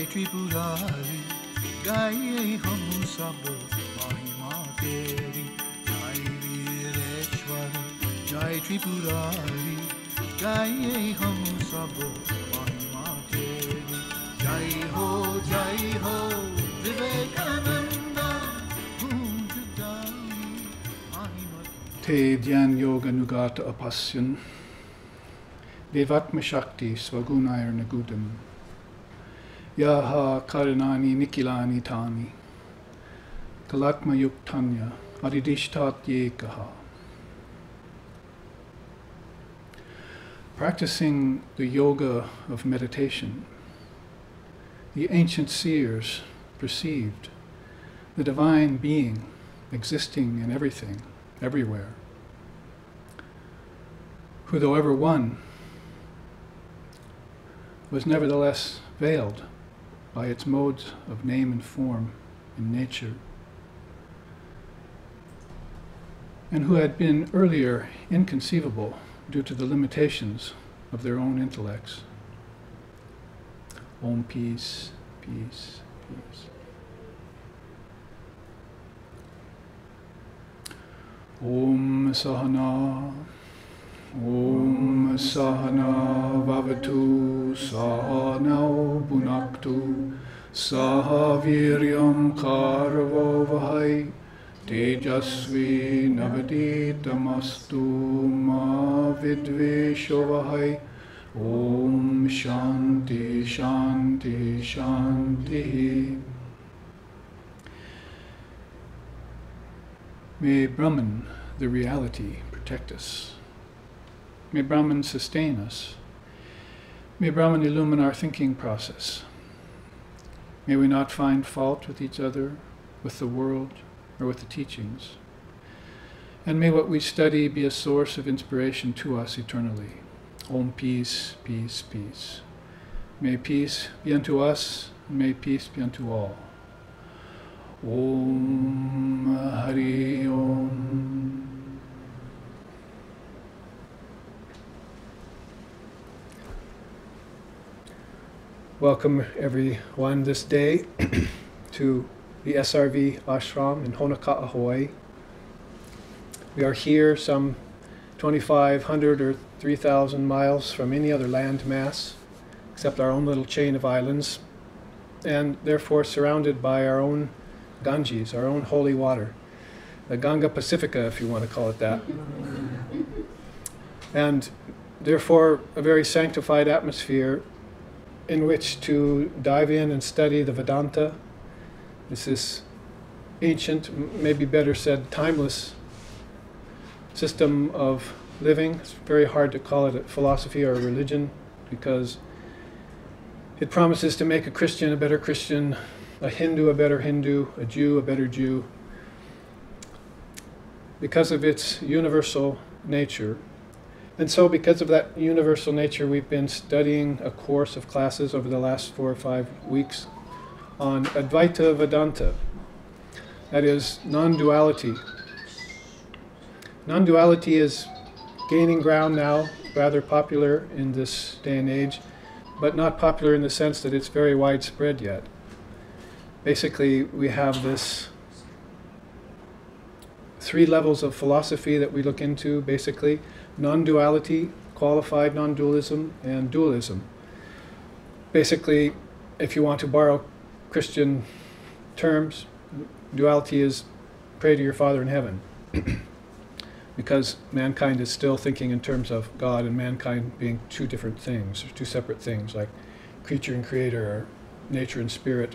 Jai Tripurari, Gaye hum sab mahima teri. Jai Vireshwar, Jai Tripurari, Gaye hum sab mahima teri. Jai ho, Vivekananda, Gunj Jai mahima. Te Dhyan Yoga Nugata Apasyan, Devatma Shakti Swagunayar Nagudam. Yaha Karanani Nikilani Tani Kalatma Yuktanya Adidishtat Yekaha. Practicing the yoga of meditation, the ancient seers perceived the divine being existing in everything, everywhere, who, though ever one, was nevertheless veiled by its modes of name and form in nature, and who had been earlier inconceivable due to the limitations of their own intellects. Om peace, peace, peace. Om Sahana, Om Sahana Vavatu Sahanau Bhunaktu Saha Viryam Karavo Vahai Tejasvi Navaditamastu Ma Vidvesho Vahai. Om Shanti Shanti Shanti. May Brahman, the reality, protect us. May Brahman sustain us. May Brahman illumine our thinking process. May we not find fault with each other, with the world, or with the teachings. And may what we study be a source of inspiration to us eternally. Om peace, peace, peace. May peace be unto us, and may peace be unto all. Om Hari Om. Welcome everyone this day to the SRV ashram in Honaka'a, Hawaii. We are here some 2,500 or 3,000 miles from any other land mass except our own little chain of islands, and therefore surrounded by our own Ganges, our own holy water, the Ganga Pacifica, if you want to call it that. And therefore a very sanctified atmosphere in which to dive in and study the Vedanta. This is ancient, maybe better said timeless system of living. It's very hard to call it a philosophy or a religion because it promises to make a Christian a better Christian, a Hindu a better Hindu, a Jew a better Jew, because of its universal nature. And so because of that universal nature, we've been studying a course of classes over the last 4 or 5 weeks on Advaita Vedanta, that is, non-duality. Non-duality is gaining ground now, rather popular in this day and age, but not popular in the sense that it's very widespread yet. Basically, we have this 3 levels of philosophy that we look into, basically. Non-duality, qualified non-dualism, and dualism. Basically, if you want to borrow Christian terms, duality is pray to your Father in heaven. Because mankind is still thinking in terms of God and mankind being 2 different things, or 2 separate things, like creature and creator, or nature and spirit.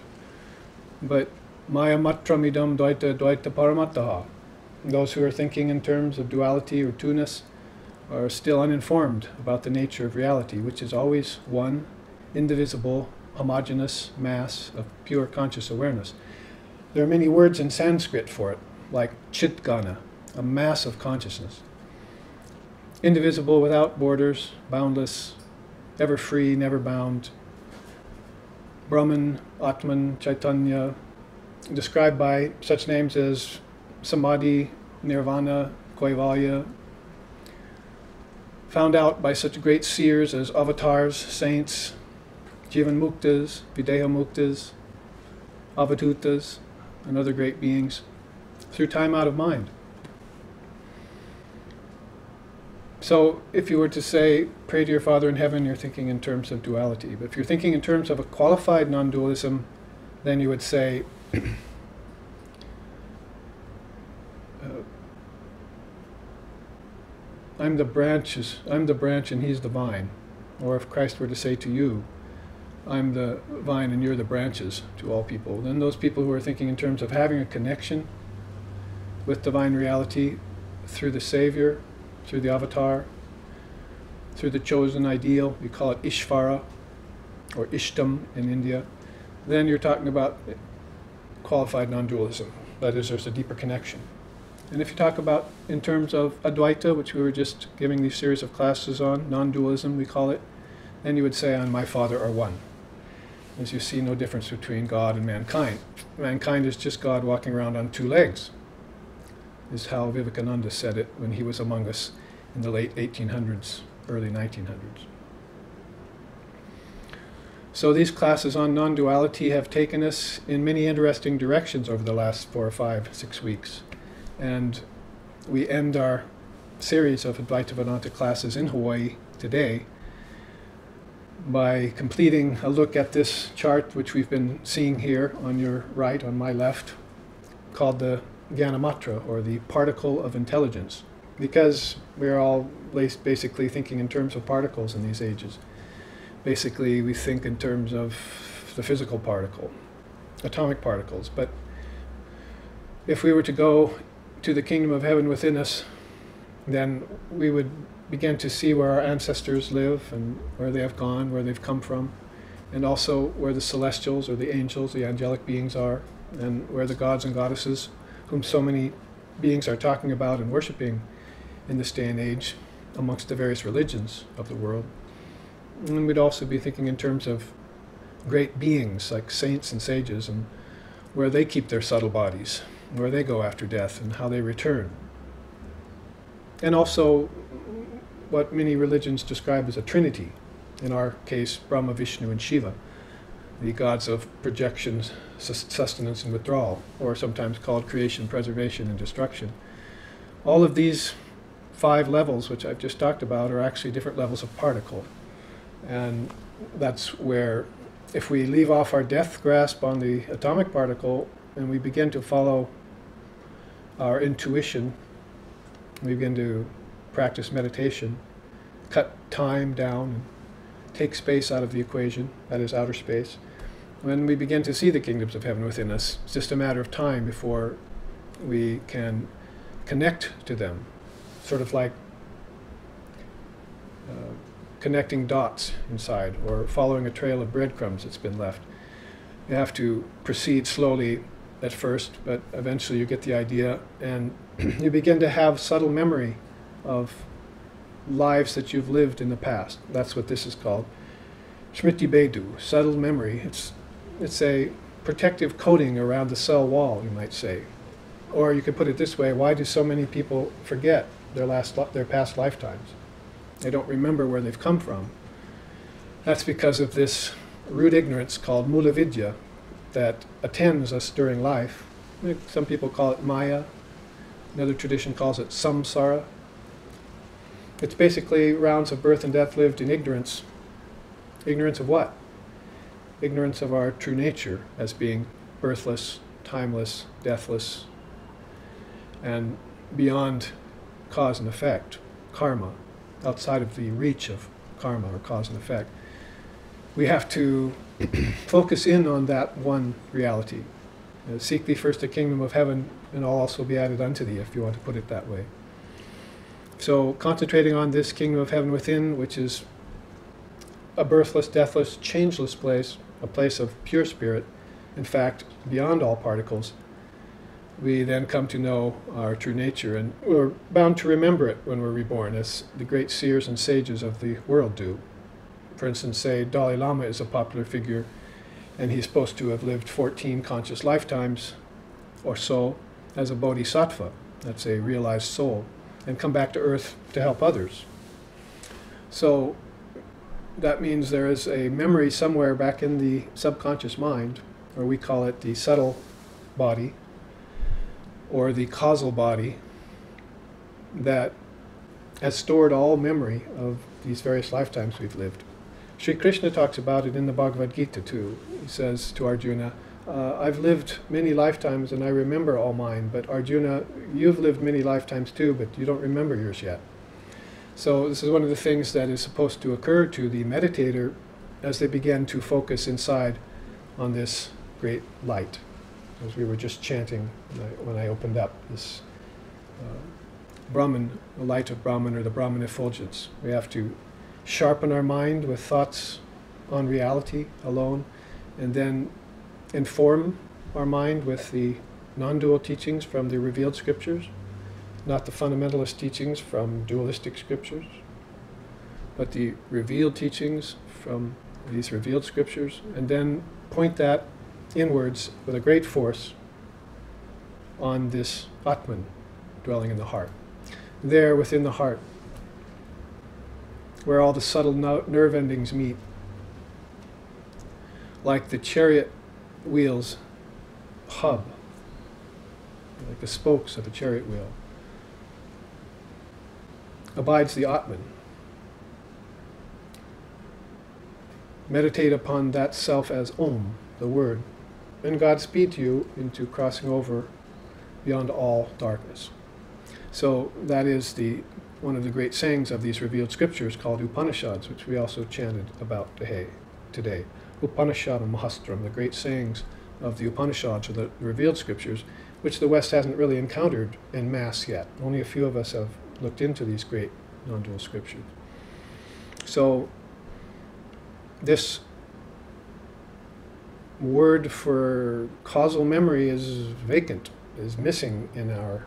But Maya Matra Midam Dvaita Dvaita Paramataha. Those who are thinking in terms of duality or two-ness are still uninformed about the nature of reality, which is always one, indivisible, homogeneous mass of pure conscious awareness. There are many words in Sanskrit for it, like Chitgana, a mass of consciousness. Indivisible, without borders, boundless, ever free, never bound. Brahman, Atman, Chaitanya, described by such names as Samadhi, Nirvana, Kaivalya, found out by such great seers as avatars, saints, Jivan Muktas, Videha Muktas, Avadhutas, and other great beings, through time out of mind. So if you were to say, pray to your Father in heaven, you're thinking in terms of duality. But if you're thinking in terms of a qualified non-dualism, then you would say, I'm the branch and he's the vine. Or if Christ were to say to you, I'm the vine and you're the branches to all people, then those people who are thinking in terms of having a connection with divine reality through the Savior, through the avatar, through the chosen ideal, we call it Ishvara or Ishtam in India, then you're talking about qualified non-dualism. That is, there's a deeper connection. And if you talk about in terms of Advaita, which we were just giving these series of classes on, non-dualism we call it, then you would say, I and my Father are one. As you see no difference between God and mankind. Mankind is just God walking around on two legs, is how Vivekananda said it when he was among us in the late 1800s, early 1900s. So these classes on non-duality have taken us in many interesting directions over the last 4 or 5, 6 weeks. And we end our series of Advaita Vedanta classes in Hawaii today by completing a look at this chart, which we've been seeing here on your right, on my left, called the Jnana Matra, or the particle of intelligence, because we're all basically thinking in terms of particles in these ages. Basically, we think in terms of the physical particle, atomic particles. But if we were to go to the kingdom of heaven within us, then we would begin to see where our ancestors live and where they have gone, where they've come from, and also where the celestials or the angels, the angelic beings are, and where the gods and goddesses, whom so many beings are talking about and worshipping in this day and age amongst the various religions of the world. And we'd also be thinking in terms of great beings like saints and sages and where they keep their subtle bodies, where they go after death and how they return. And also what many religions describe as a trinity, in our case Brahma, Vishnu, and Shiva, the gods of projection, sustenance, and withdrawal, or sometimes called creation, preservation, and destruction. All of these 5 levels, which I've just talked about, are actually different levels of particle. And that's where, if we leave off our death grasp on the atomic particle and we begin to follow our intuition, we begin to practice meditation, cut time down, and take space out of the equation, that is outer space, when we begin to see the kingdoms of heaven within us, it's just a matter of time before we can connect to them, sort of like connecting dots inside, or following a trail of breadcrumbs that's been left. You have to proceed slowly at first, but eventually you get the idea, and you begin to have subtle memory of lives that you've lived in the past. That's what this is called. Smriti Bedu, subtle memory. It's a protective coating around the cell wall, you might say. Or you could put it this way, why do so many people forget their past lifetimes? They don't remember where they've come from. That's because of this root ignorance called mula vidya that attends us during life. Some people call it maya. Another tradition calls it samsara. It's basically rounds of birth and death lived in ignorance. Ignorance of what? Ignorance of our true nature as being birthless, timeless, deathless, and beyond cause and effect, karma, outside of the reach of karma or cause and effect. We have to focus in on that one reality. Seek thee first the kingdom of heaven, and all else will be added unto thee, if you want to put it that way. So concentrating on this kingdom of heaven within, which is a birthless, deathless, changeless place, a place of pure spirit, in fact, beyond all particles, we then come to know our true nature, and we're bound to remember it when we're reborn, as the great seers and sages of the world do. For instance, say Dalai Lama is a popular figure, and he's supposed to have lived 14 conscious lifetimes or so as a bodhisattva, that's a realized soul, and come back to earth to help others. So that means there is a memory somewhere back in the subconscious mind, or we call it the subtle body, or the causal body, that has stored all memory of these various lifetimes we've lived. Sri Krishna talks about it in the Bhagavad Gita too. He says to Arjuna, I've lived many lifetimes and I remember all mine, but Arjuna, you've lived many lifetimes too, but you don't remember yours yet. So this is one of the things that is supposed to occur to the meditator as they begin to focus inside on this great light. As we were just chanting when I opened up, this Brahman, the light of Brahman, or the Brahman effulgence. We have to sharpen our mind with thoughts on reality alone, and then inform our mind with the non-dual teachings from the revealed scriptures, not the fundamentalist teachings from dualistic scriptures, but the revealed teachings from these revealed scriptures, and then point that inwards with a great force on this Atman dwelling in the heart. There within the heart, where all the subtle nerve endings meet, like the chariot wheels hub, like the spokes of a chariot wheel, abides the Atman. Meditate upon that self as Om, the word, and Godspeed to you into crossing over beyond all darkness. So that is one of the great sayings of these revealed scriptures called Upanishads, which we also chanted about today. Upanishadam Mahastram, the great sayings of the Upanishads, or the revealed scriptures, which the West hasn't really encountered en masse yet. Only a few of us have looked into these great non-dual scriptures. So this word for causal memory is vacant, is missing in our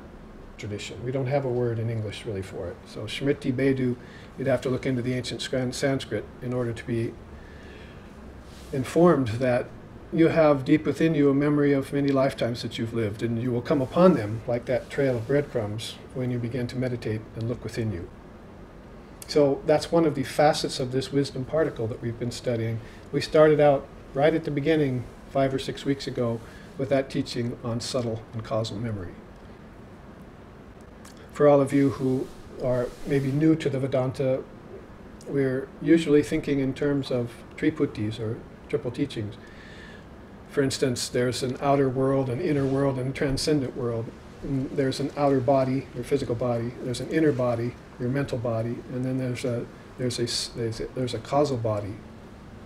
tradition. We don't have a word in English really for it. So Smriti Bedu, you'd have to look into the ancient Sanskrit in order to be informed that you have deep within you a memory of many lifetimes that you've lived, and you will come upon them like that trail of breadcrumbs when you begin to meditate and look within you. So that's one of the facets of this wisdom particle that we've been studying. We started out right at the beginning 5 or 6 weeks ago with that teaching on subtle and causal memory. For all of you who are maybe new to the Vedanta, we're usually thinking in terms of triputtis, or triple teachings. For instance, there's an outer world, an inner world, and a transcendent world. And there's an outer body, your physical body. There's an inner body, your mental body, and then there's a causal body.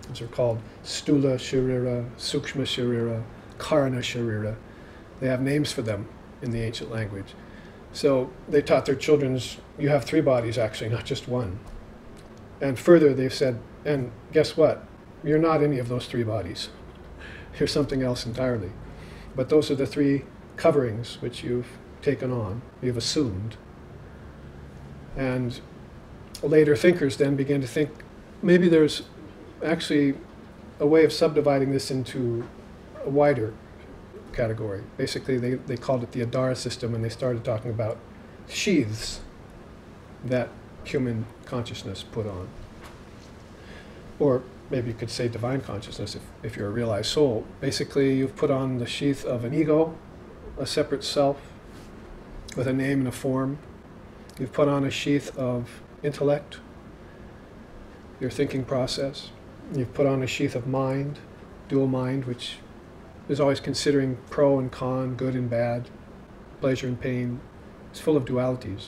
Those are called Stula Sharira, Sukshma Sharira, Karana Sharira. They have names for them in the ancient language. So they taught their children, you have 3 bodies actually, not just one. And further they've said, and guess what? You're not any of those 3 bodies. You're something else entirely. But those are the 3 coverings which you've taken on, you've assumed. And later thinkers then began to think, maybe there's actually a way of subdividing this into a wider category. Basically, they called it the Adara system, and they started talking about sheaths that human consciousness put on. Or maybe you could say divine consciousness if you're a realized soul. Basically, you've put on the sheath of an ego, a separate self with a name and a form. You've put on a sheath of intellect, your thinking process. You've put on a sheath of mind, dual mind, which is always considering pro and con, good and bad, pleasure and pain. It's full of dualities.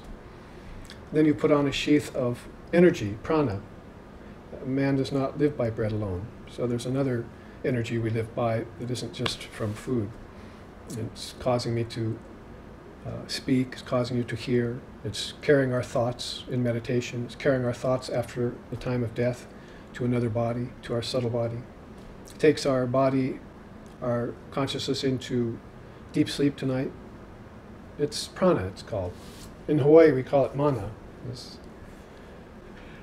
Then you put on a sheath of energy, prana. Man does not live by bread alone. So there's another energy we live by that isn't just from food. It's causing me to speak, it's causing you to hear. It's carrying our thoughts in meditation. It's carrying our thoughts after the time of death to another body, to our subtle body. It takes our body, our consciousness into deep sleep tonight. It's prana, it's called. In Hawaii, we call it mana.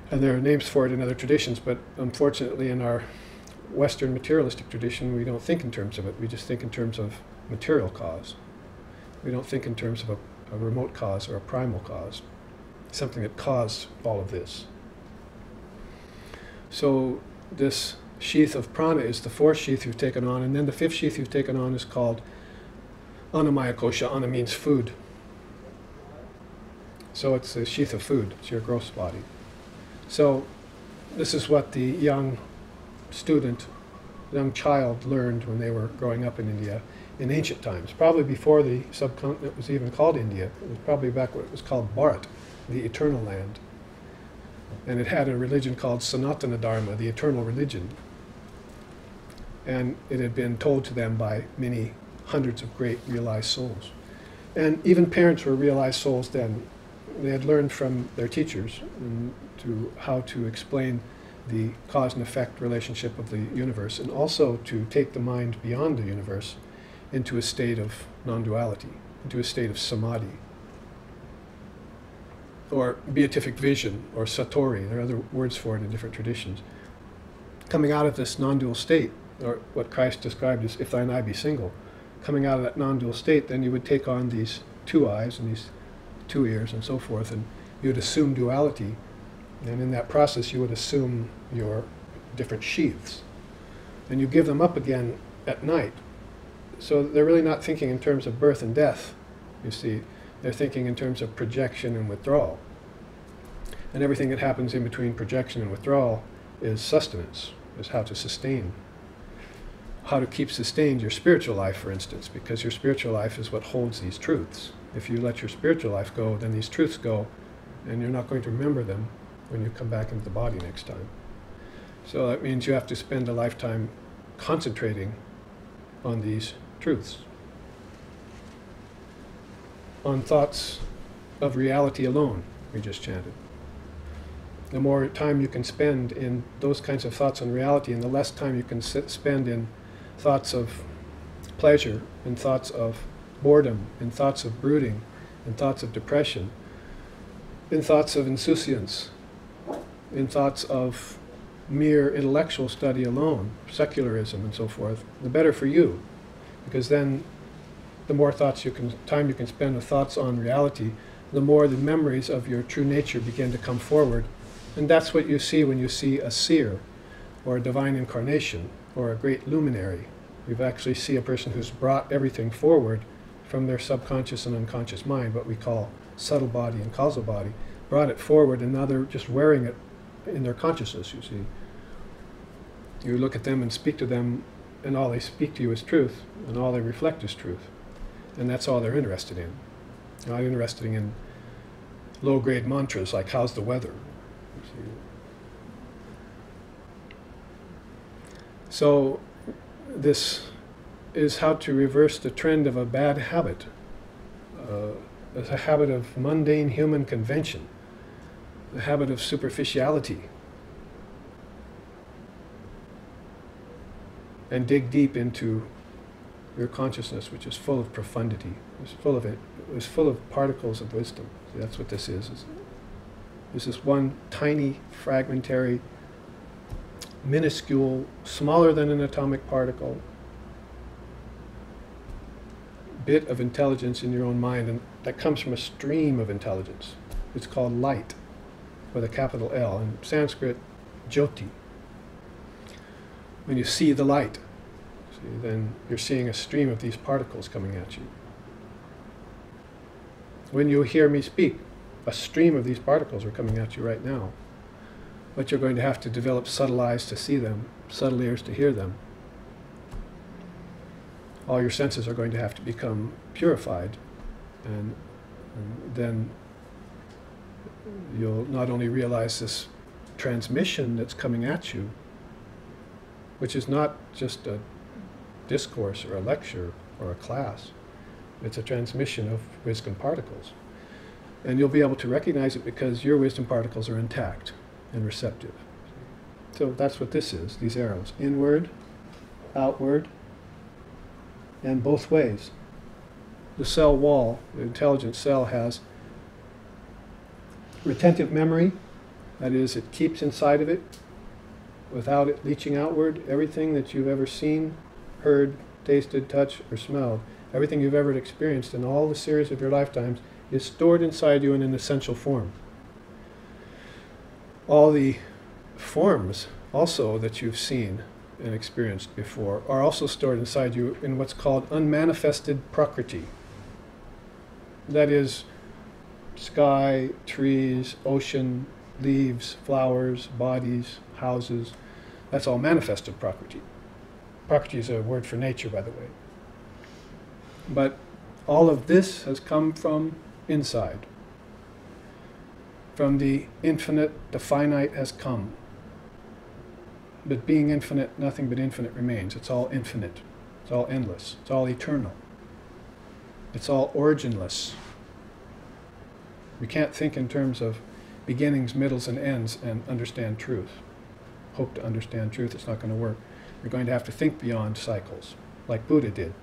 And there are names for it in other traditions, but unfortunately in our Western materialistic tradition, we don't think in terms of it. We just think in terms of material cause. We don't think in terms of a remote cause or a primal cause, something that caused all of this. So this sheath of prana is the fourth sheath you've taken on, and then the fifth sheath you've taken on is called annamaya kosha. Anna means food. So it's a sheath of food. It's your gross body. So this is what the young child learned when they were growing up in India in ancient times, probably before the subcontinent was even called India. It was probably back when it was called Bharat, the eternal land. And it had a religion called Sanatana Dharma, the eternal religion. And it had been told to them by many hundreds of great realized souls. And even parents were realized souls then. They had learned from their teachers to how to explain the cause and effect relationship of the universe, and also to take the mind beyond the universe into a state of non-duality, into a state of samadhi, or beatific vision, or satori. There are other words for it in different traditions. Coming out of this non-dual state, or what Christ described as if thine eye be single, coming out of that non-dual state, then you would take on these two eyes and these two ears and so forth, and you would assume duality, and in that process you would assume your different sheaths. And you give them up again at night. So they're really not thinking in terms of birth and death, you see. They're thinking in terms of projection and withdrawal. And everything that happens in between projection and withdrawal is sustenance, is how to sustain. How to keep sustained your spiritual life, for instance, because your spiritual life is what holds these truths. If you let your spiritual life go, then these truths go, and you're not going to remember them when you come back into the body next time. So that means you have to spend a lifetime concentrating on these truths, on thoughts of reality alone, we just chanted. The more time you can spend in those kinds of thoughts on reality, and the less time you can spend in thoughts of pleasure, in thoughts of boredom, in thoughts of brooding, in thoughts of depression, in thoughts of insouciance, in thoughts of mere intellectual study alone, secularism and so forth, the better for you. Because then the more time you can spend with thoughts on reality, the more the memories of your true nature begin to come forward. And that's what you see when you see a seer, or a divine incarnation, or a great luminary. You actually see a person who's brought everything forward from their subconscious and unconscious mind, what we call subtle body and causal body, brought it forward, and now they're just wearing it in their consciousness, you see. You look at them and speak to them, and all they speak to you is truth, and all they reflect is truth. And that's all they're interested in. They're not interested in low-grade mantras like, how's the weather? You see. So this is how to reverse the trend of a bad habit, a habit of mundane human convention, the habit of superficiality, and dig deep into your consciousness, which is full of profundity. It's full of it. It's full of particles of wisdom. See, that's what this is. This is one tiny, fragmentary, minuscule, smaller than an atomic particle, bit of intelligence in your own mind, and that comes from a stream of intelligence. It's called light, with a capital L. In Sanskrit, jyoti. When you see the light, then you're seeing a stream of these particles coming at you. When you hear me speak, a stream of these particles are coming at you right now. But you're going to have to develop subtle eyes to see them, subtle ears to hear them. All your senses are going to have to become purified, and then you'll not only realize this transmission that's coming at you, which is not just a discourse or a lecture or a class. It's a transmission of wisdom particles. And you'll be able to recognize it because your wisdom particles are intact and receptive. So that's what this is, these arrows. Inward, outward, and both ways. The cell wall, the intelligent cell, has retentive memory. That is, it keeps inside of it, without it leaching outward, everything that you've ever seen, heard, tasted, touched, or smelled. Everything you've ever experienced in all the series of your lifetimes is stored inside you in an essential form. All the forms also that you've seen and experienced before are also stored inside you in what's called unmanifested prakriti. That is, sky, trees, ocean, leaves, flowers, bodies, houses. That's all manifested prakriti. Prakriti is a word for nature, by the way. But all of this has come from inside. From the infinite, the finite has come. But being infinite, nothing but infinite remains. It's all infinite. It's all endless. It's all eternal. It's all originless. We can't think in terms of beginnings, middles, and ends and understand truth. Hope to understand truth. It's not going to work. You're going to have to think beyond cycles, like Buddha did.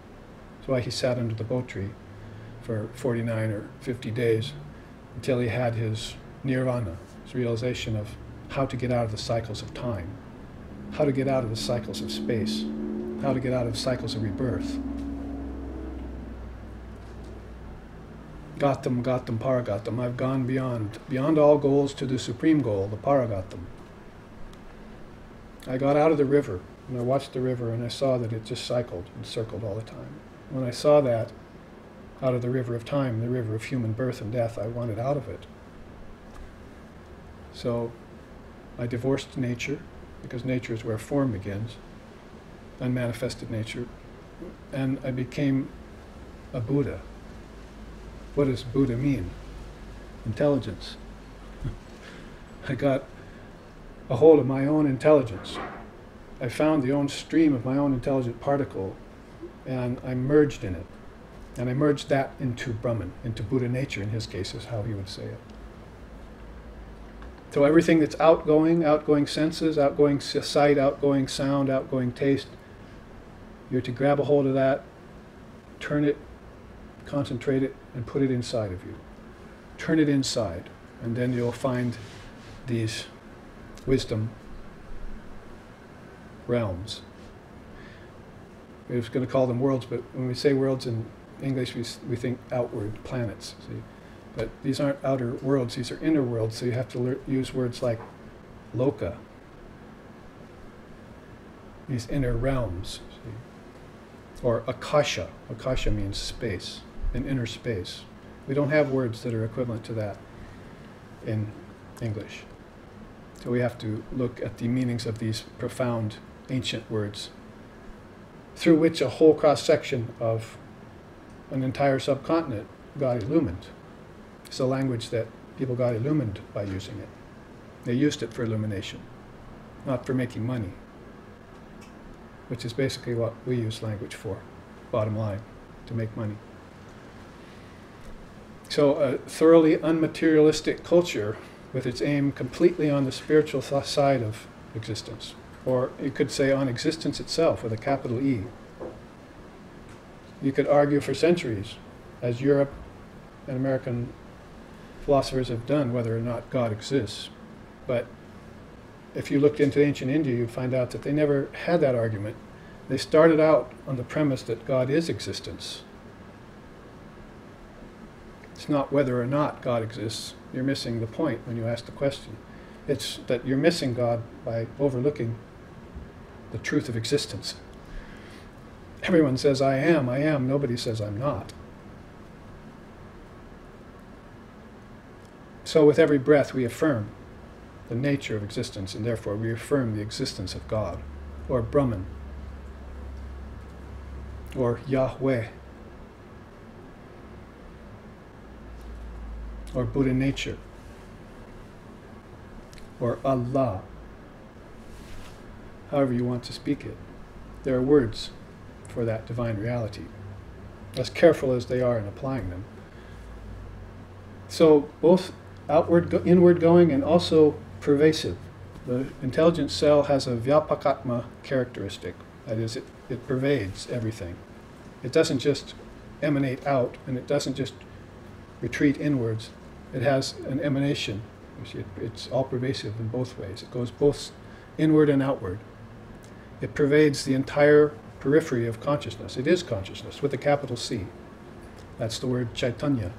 That's why he sat under the Bo tree for 49 or 50 days until he had his nirvana, his realization of how to get out of the cycles of time, how to get out of the cycles of space, how to get out of cycles of rebirth. Gatam, Gatam, Paragatam. I've gone beyond all goals to the supreme goal, the Paragatam. I got out of the river, and I watched the river, and I saw that it just cycled and circled all the time. When I saw that, out of the river of time, the river of human birth and death, I wanted out of it. So I divorced nature, because nature is where form begins, unmanifested nature, and I became a Buddha. What does Buddha mean? Intelligence. I got a hold of my own intelligence. I found the own stream of my own intelligent particle, and I merged in it. And I merged that into Brahman, into Buddha nature, in his case, is how he would say it. So everything that's outgoing senses, outgoing sight, outgoing sound, outgoing taste, you're to grab a hold of that, turn it, concentrate it, and put it inside of you. Turn it inside, and then you'll find these wisdom realms. We was going to call them worlds, but when we say worlds in English, we think outward planets. See? But these aren't outer worlds, these are inner worlds, so you have to use words like loka, these inner realms. See? Or akasha. Akasha means space, an inner space. We don't have words that are equivalent to that in English. So we have to look at the meanings of these profound ancient words, through which a whole cross-section of an entire subcontinent got illumined. It's a language that people got illumined by using it. They used it for illumination, not for making money, which is basically what we use language for, bottom line, to make money. So a thoroughly unmaterialistic culture with its aim completely on the spiritual side of existence, or you could say on existence itself with a capital E. You could argue for centuries, as Europe and American philosophers have done, whether or not God exists. But if you looked into ancient India, you'd find out that they never had that argument. They started out on the premise that God is existence. It's not whether or not God exists. You're missing the point when you ask the question. It's that you're missing God by overlooking the truth of existence. Everyone says, I am. Nobody says, I'm not. So with every breath we affirm the nature of existence, and therefore we affirm the existence of God, or Brahman, or Yahweh, or Buddha nature, or Allah, however you want to speak it. There are words for that divine reality, as careful as they are in applying them. So both inward going and also pervasive. The intelligent cell has a vyapakatma characteristic. That is, it pervades everything. It doesn't just emanate out, and it doesn't just retreat inwards. It has an emanation. It's all pervasive in both ways. It goes both inward and outward. It pervades the entire periphery of consciousness. It is consciousness with a capital C. That's the word Chaitanya.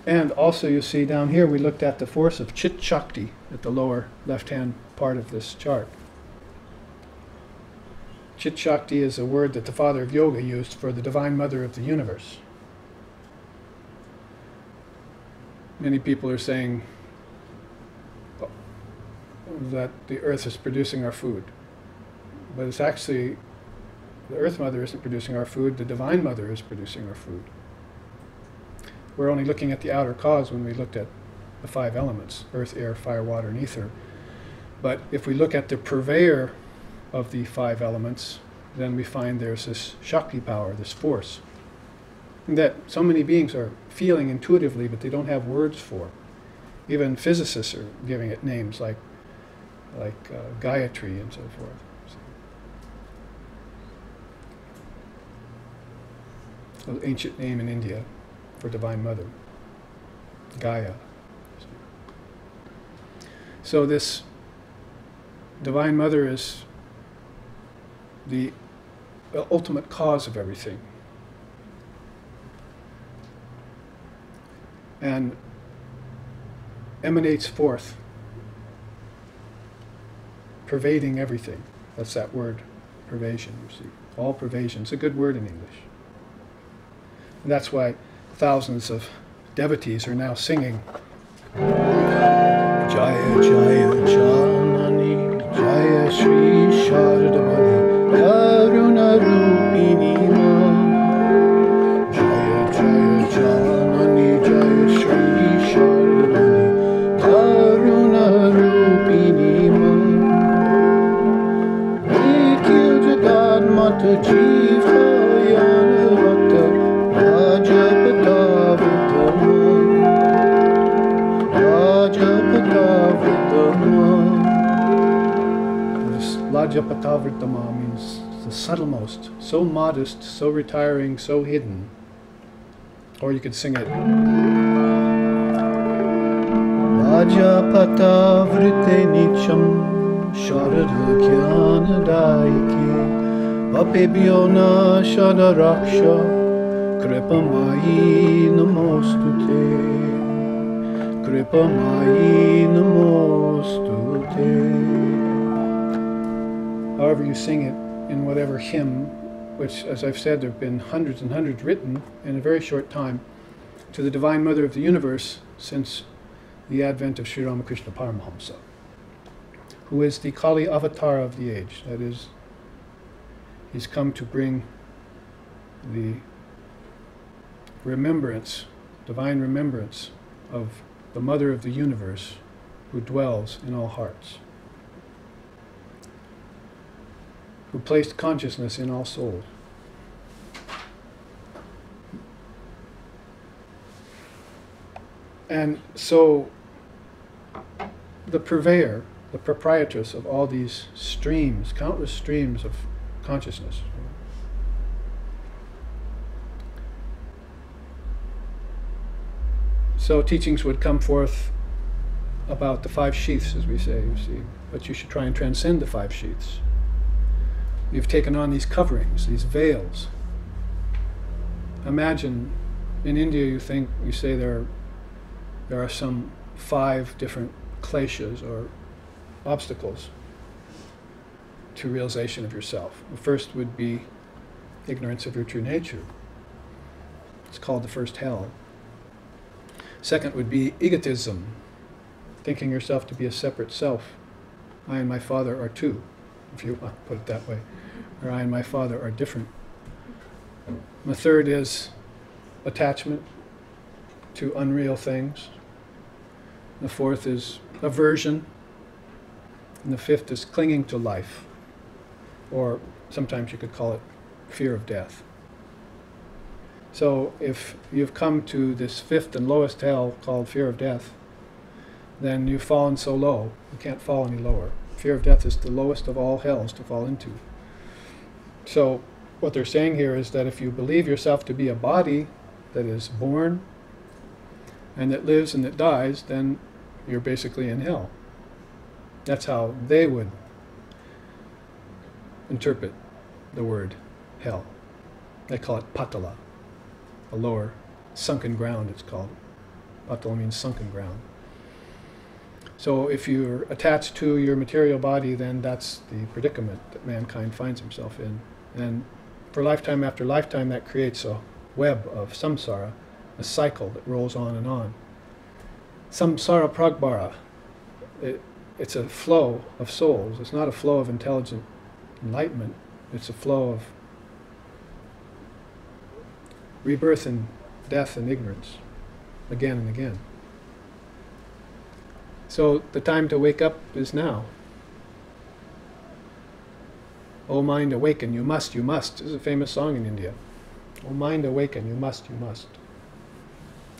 And also you see down here we looked at the force of Chit Shakti at the lower left-hand part of this chart. Chit Shakti is a word that the father of yoga used for the Divine Mother of the universe. Many people are saying that the earth is producing our food. But it's actually, the Earth Mother isn't producing our food, the Divine Mother is producing our food. We're only looking at the outer cause when we looked at the 5 elements, earth, air, fire, water, and ether. But if we look at the purveyor of the 5 elements, then we find there's this Shakti power, this force, that so many beings are feeling intuitively, but they don't have words for. Even physicists are giving it names like Gayatri and so forth. An ancient name in India for Divine Mother, Gaia. So this Divine Mother is the ultimate cause of everything. And emanates forth, pervading everything. That's that word, pervasion, you see. All pervasion. It's a good word in English. And that's why thousands of devotees are now singing Jaya Jaya Janani Jaya Shri Sharadamani Karuna Rupini Ma Jaya Jaya Janani Jaya Shri Sharadamani Karuna Rupini Ma Nikhil Jagat Mata Jiva Yana Bhakta Lajapatavritama means the subtlemost, so modest, so retiring, so hidden. Or you could sing it. Lajapatavrite nicham sharada jnana daike papebhyona shadaraksha kripamayi namostute kripamayi namostute. However you sing it in whatever hymn, which, as I've said, there have been hundreds and hundreds written in a very short time to the Divine Mother of the universe since the advent of Sri Ramakrishna Paramahamsa, who is the Kali avatar of the age. That is, he's come to bring the remembrance, divine remembrance of the Mother of the universe who dwells in all hearts, who placed consciousness in all souls. And so the purveyor, the proprietress of all these streams, countless streams of consciousness, so teachings would come forth about the 5 sheaths, as we say, you see, but you should try and transcend the 5 sheaths. You've taken on these coverings, these veils. Imagine, in India you say there are some 5 different kleshas or obstacles to realization of yourself. The first would be ignorance of your true nature. It's called the first hell. Second would be egotism, thinking yourself to be a separate self. I and my father are two, if you want to put it that way. Or I and my father are different. The third is attachment to unreal things. The fourth is aversion. And the fifth is clinging to life. Or sometimes you could call it fear of death. So if you've come to this 5th and lowest hell called fear of death, then you've fallen so low, you can't fall any lower. Fear of death is the lowest of all hells to fall into. So what they're saying here is that if you believe yourself to be a body that is born and that lives and that dies, then you're basically in hell. That's how they would interpret the word hell. They call it patala, the lower sunken ground it's called. Atala means sunken ground. So if you're attached to your material body, then that's the predicament that mankind finds himself in. And for lifetime after lifetime, that creates a web of samsara, a cycle that rolls on and on. Samsara pragbara, it's a flow of souls. It's not a flow of intelligent enlightenment. It's a flow of rebirth and death and ignorance, again and again. So the time to wake up is now. O mind, awaken, you must, you must. This is a famous song in India. O mind, awaken, you must, you must.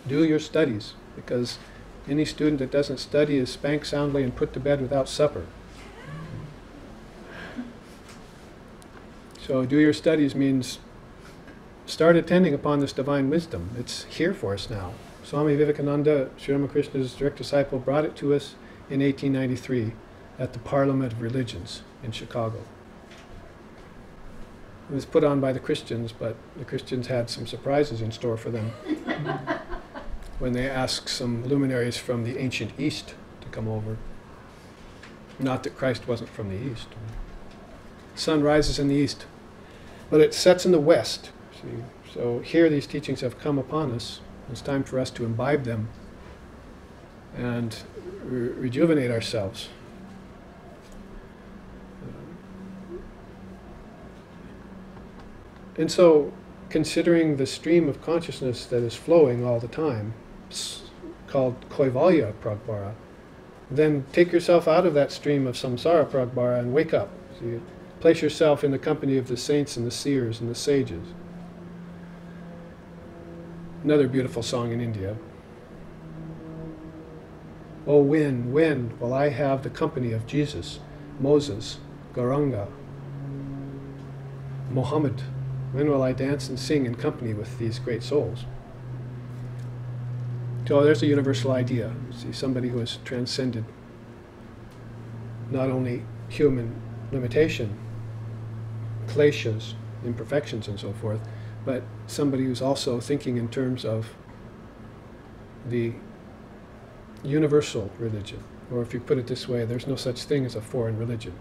Do your studies, because any student that doesn't study is spanked soundly and put to bed without supper. So do your studies means start attending upon this divine wisdom. It's here for us now. Swami Vivekananda, Sri Ramakrishna's direct disciple, brought it to us in 1893 at the Parliament of Religions in Chicago. It was put on by the Christians, but the Christians had some surprises in store for them when they asked some luminaries from the ancient East to come over. Not that Christ wasn't from the East. The sun rises in the East, but it sets in the West. See? So here these teachings have come upon us. It's time for us to imbibe them and rejuvenate ourselves. And so, considering the stream of consciousness that is flowing all the time, called Kaivalya Pragbara, then take yourself out of that stream of samsara Pragbara and wake up. So you place yourself in the company of the saints and the seers and the sages. Another beautiful song in India. Oh, when will I have the company of Jesus, Moses, Gauranga, Muhammad? When will I dance and sing in company with these great souls? So there's a universal idea. See, somebody who has transcended not only human limitation, kleshas, imperfections and so forth, but somebody who's also thinking in terms of the universal religion. Or if you put it this way, there's no such thing as a foreign religion.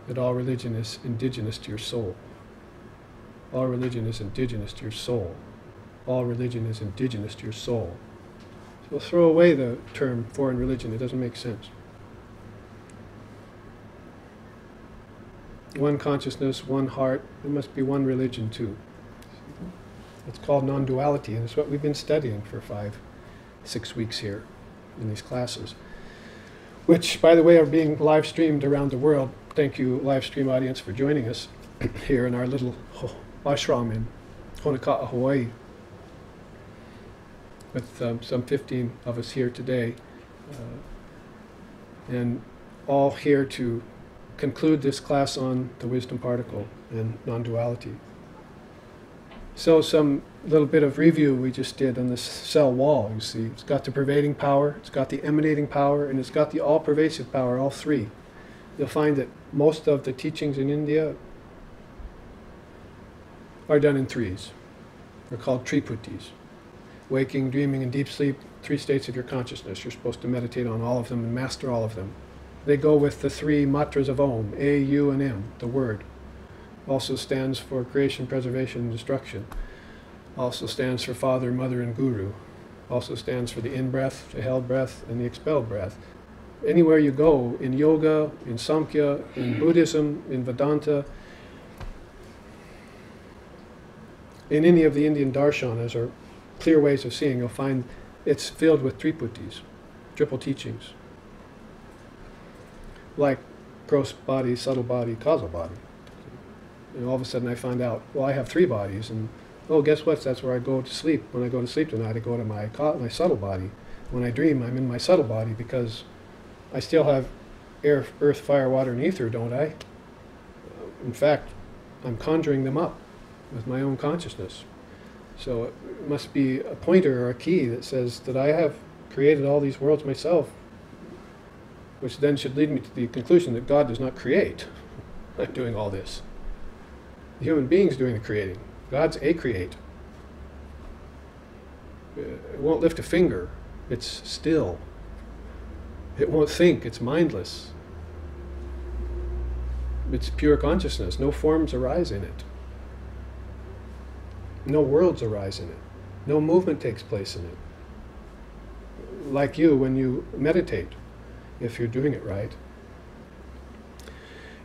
That all religion is indigenous to your soul. All religion is indigenous to your soul. All religion is indigenous to your soul. So throw away the term foreign religion. It doesn't make sense. One consciousness, one heart. There must be one religion too. It's called non-duality, and it's what we've been studying for 5-6 weeks here in these classes, which, by the way, are being live streamed around the world. Thank you, live stream audience, for joining us here in our little ashram in Honeka'a, Hawaii, with some 15 of us here today, and all here to conclude this class on the wisdom particle and non-duality. So some little bit of review we just did on this cell wall. You see, it's got the pervading power, it's got the emanating power, and it's got the all-pervasive power, all three. You'll find that most of the teachings in India are done in threes. They're called triputis. Waking, dreaming, and deep sleep, 3 states of your consciousness. You're supposed to meditate on all of them and master all of them. They go with the 3 matras of Om, A, U, and M, the word. Also stands for creation, preservation, and destruction. Also stands for Father, Mother, and Guru. Also stands for the in-breath, the held breath, and the expelled breath. Anywhere you go, in yoga, in Samkhya, in Buddhism, in Vedanta, in any of the Indian darshanas or clear ways of seeing, you'll find it's filled with triputis, triple teachings, like gross body, subtle body, causal body. And all of a sudden I find out, well, I have 3 bodies, and oh, guess what? That's where I go to sleep. When I go to sleep tonight, I go to my subtle body. When I dream, I'm in my subtle body because I still have air, earth, fire, water, and ether, don't I? In fact, I'm conjuring them up with my own consciousness. So it must be a pointer or a key that says that I have created all these worlds myself, which then should lead me to the conclusion that God does not create. I'm doing all this. The human being's doing the creating. God's a create. It won't lift a finger It's still. It won't think, it's mindless. It's pure consciousness. No forms arise in it. No worlds arise in it. No movement takes place in it. Like you, when you meditate, if you're doing it right,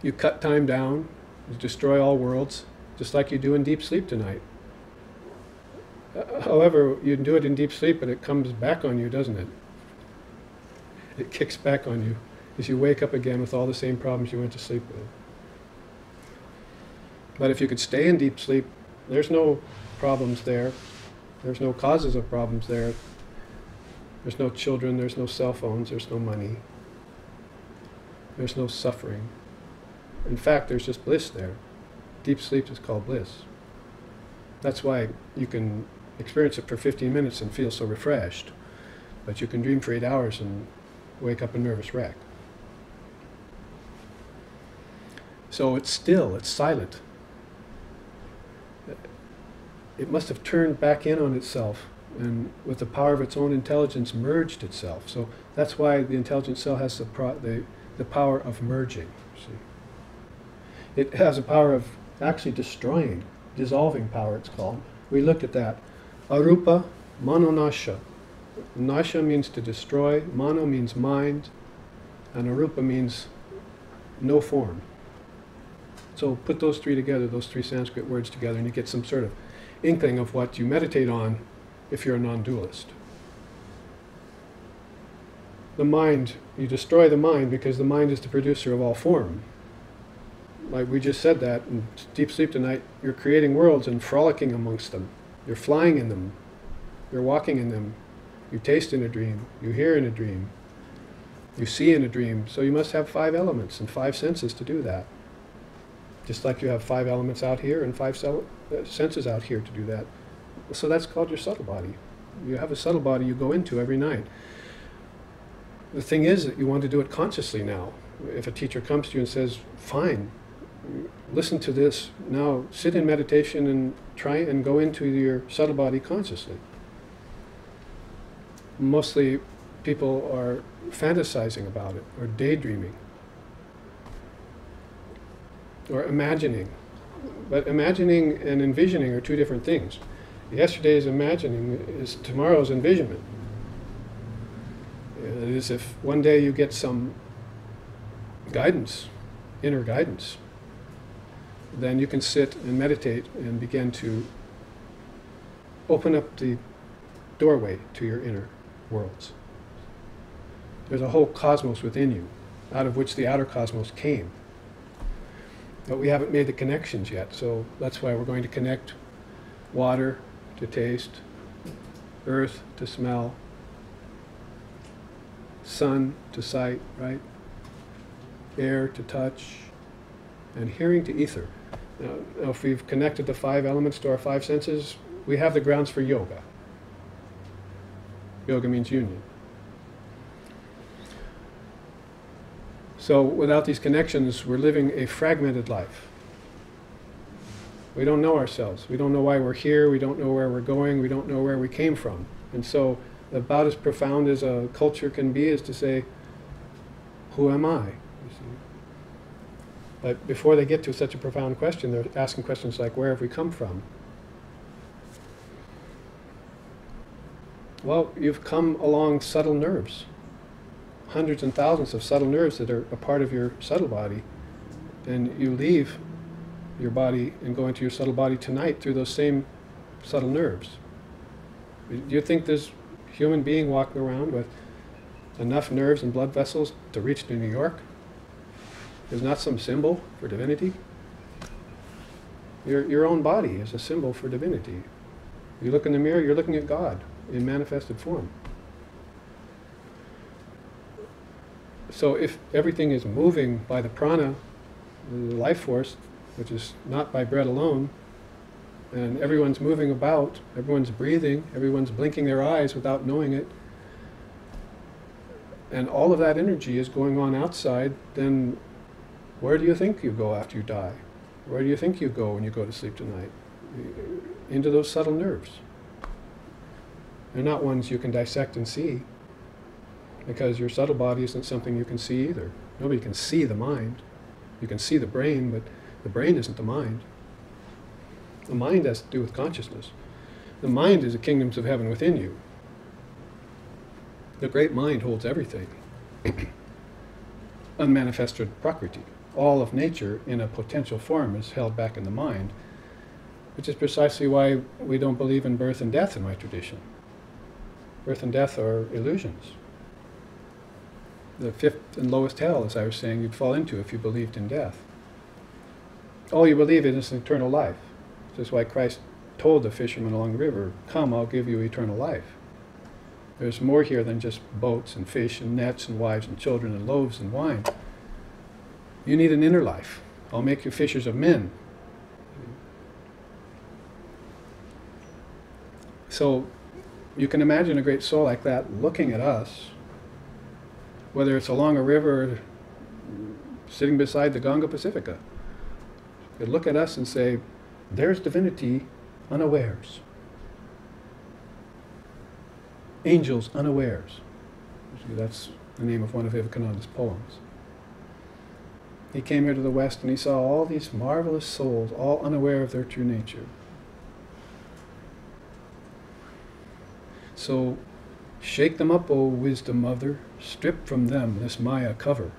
you cut time down, you destroy all worlds, just like you do in deep sleep tonight. However, you can do it in deep sleep, but it comes back on you, doesn't it? It kicks back on you as you wake up again with all the same problems you went to sleep with. But if you could stay in deep sleep, there's no problems there. There's no causes of problems there. There's no children, there's no cell phones, there's no money. There's no suffering. In fact, there's just bliss there. Deep sleep is called bliss. That's why you can experience it for 15 minutes and feel so refreshed. But you can dream for 8 hours and wake up a nervous wreck. So it's still, it's silent. It must have turned back in on itself and with the power of its own intelligence merged itself. So that's why the intelligent cell has the power of merging. See? It has a power of actually destroying, dissolving power it's called. We looked at that. Arupa manonasha. Nasha means to destroy, mano means mind, and arupa means no form. So put those three together, those three Sanskrit words together, and you get some sort of inkling of what you meditate on if you're a non-dualist. The mind, you destroy the mind because the mind is the producer of all form. Like we just said that in deep sleep tonight, you're creating worlds and frolicking amongst them. You're flying in them. You're walking in them. You taste in a dream. You hear in a dream. You see in a dream. So you must have 5 elements and 5 senses to do that. Just like you have 5 elements out here and 5 senses out here to do that. So that's called your subtle body. You have a subtle body you go into every night. The thing is that you want to do it consciously now. If a teacher comes to you and says, fine, listen to this, now sit in meditation and try and go into your subtle body consciously. Mostly people are fantasizing about it, or daydreaming, or imagining. But imagining and envisioning are 2 different things. Yesterday's imagining is tomorrow's envisionment. It is if one day you get some guidance, inner guidance, then you can sit and meditate and begin to open up the doorway to your inner worlds. There's a whole cosmos within you, out of which the outer cosmos came. But we haven't made the connections yet, so that's why we're going to connect water to taste, earth to smell, sun to sight, right? Air to touch, and hearing to ether. Now, if we've connected the 5 elements to our 5 senses, we have the grounds for yoga. Yoga means union. So without these connections, we're living a fragmented life. We don't know ourselves. We don't know why we're here. We don't know where we're going. We don't know where we came from. And so about as profound as a culture can be is to say, who am I? You see? But before they get to such a profound question, they're asking questions like, where have we come from? Well, you've come along subtle nerves. Hundreds and thousands of subtle nerves that are a part of your subtle body. And you leave your body and go into your subtle body tonight through those same subtle nerves. Do you think there's a human being walking around with enough nerves and blood vessels to reach to New York? Is not some symbol for divinity? Your own body is a symbol for divinity. You look in the mirror, you're looking at God in manifested form. So if everything is moving by the prana, the life force, which is not by bread alone, and everyone's moving about, everyone's breathing, everyone's blinking their eyes without knowing it, and all of that energy is going on outside, then where do you think you go after you die? Where do you think you go when you go to sleep tonight? Into those subtle nerves. They're not ones you can dissect and see. because your subtle body isn't something you can see either. Nobody can see the mind. You can see the brain, but the brain isn't the mind. The mind has to do with consciousness. The mind is the kingdoms of heaven within you. The great mind holds everything. Unmanifested prakriti. All of nature in a potential form is held back in the mind, which is precisely why we don't believe in birth and death in my tradition. Birth and death are illusions. The fifth and lowest hell, as I was saying, you'd fall into if you believed in death. All you believe in is eternal life. This is why Christ told the fisherman along the river, "Come, I'll give you eternal life." There's more here than just boats and fish and nets and wives and children and loaves and wine. You need an inner life. I'll make you fishers of men. So you can imagine a great soul like that looking at us, whether it's along a river or sitting beside the Ganga Pacifica. They look at us and say, there's divinity unawares. Angels unawares. That's the name of one of Vivekananda's poems. He came here to the West and he saw all these marvelous souls, all unaware of their true nature. So, shake them up, O wisdom mother, strip from them this Maya cover.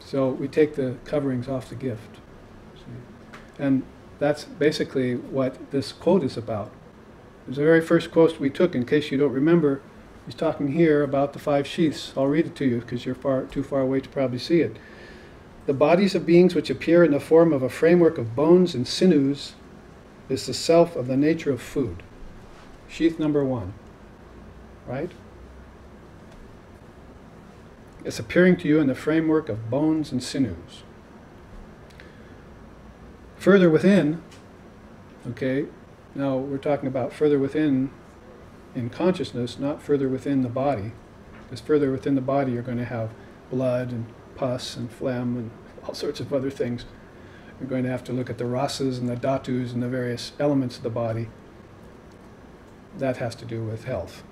So we take the coverings off the gift. See? And that's basically what this quote is about. It was the very first quote we took, in case you don't remember. He's talking here about the 5 sheaths. I'll read it to you because you're too far away to probably see it. The bodies of beings which appear in the form of a framework of bones and sinews is the self of the nature of food. Sheath number 1. Right? It's appearing to you in the framework of bones and sinews. Further within, okay, now we're talking about further within in consciousness, not further within the body. Because further within the body you're going to have blood and pus and phlegm and all sorts of other things. You're going to have to look at the rasas and the dhatus and the various elements of the body. That has to do with health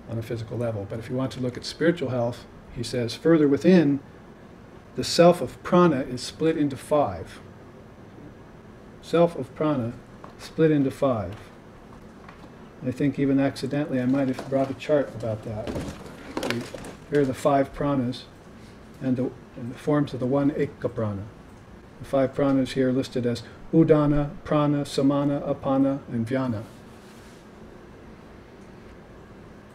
on a physical level. But if you want to look at spiritual health, he says, further within, the self of prana is split into 5. Self of prana split into 5. I think even accidentally I might have brought a chart about that. Here are the 5 pranas and the forms of the one ekka prana. The 5 pranas here listed as udana, prana, samana, apana, and vyana.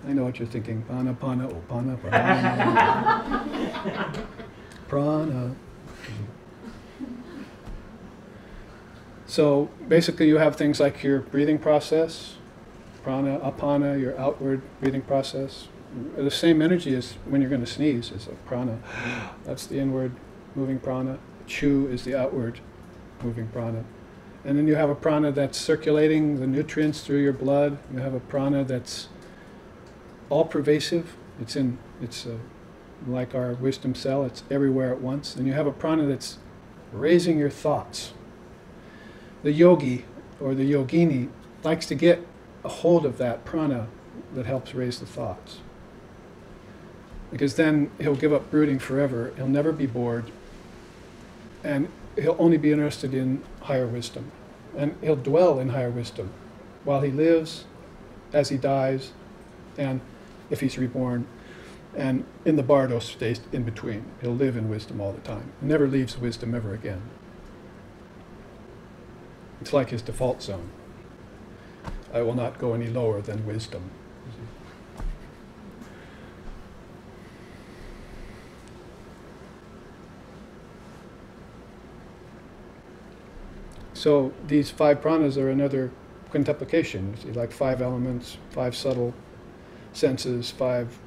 I know what you're thinking. Pana, pana, upana, prana. Prana. So basically you have things like your breathing process, prana, apana, your outward breathing process. The same energy as when you're going to sneeze is a prana. That's the inward moving prana. Chu is the outward moving prana. And then you have a prana that's circulating the nutrients through your blood. You have a prana that's all pervasive. It's like our wisdom cell. It's everywhere at once. And you have a prana that's raising your thoughts. The yogi or the yogini likes to get a hold of that prana that helps raise the thoughts. Because then he'll give up brooding forever. He'll never be bored. And he'll only be interested in higher wisdom. And he'll dwell in higher wisdom while he lives, as he dies, and if he's reborn, and in the bardo state in between. He'll live in wisdom all the time. He never leaves wisdom ever again. It's like his default zone. I will not go any lower than wisdom. So these 5 pranas are another quintuplication. See, like 5 elements, 5 subtle senses, 5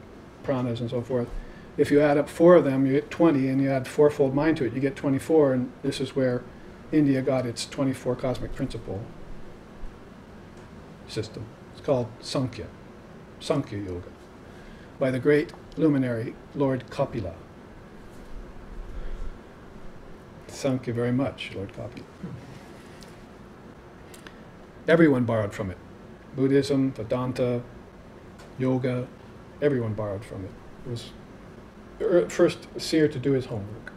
pranas and so forth. If you add up 4 of them, you get 20, and you add 4-fold mind to it, you get 24, and this is where India got its 24 cosmic principle system. It's called Sankhya, Sankhya Yoga, by the great luminary Lord Kapila. Thank you very much, Lord Kapila. Everyone borrowed from it. Buddhism, Vedanta, yoga, everyone borrowed from it. It was the first seer to do his homework.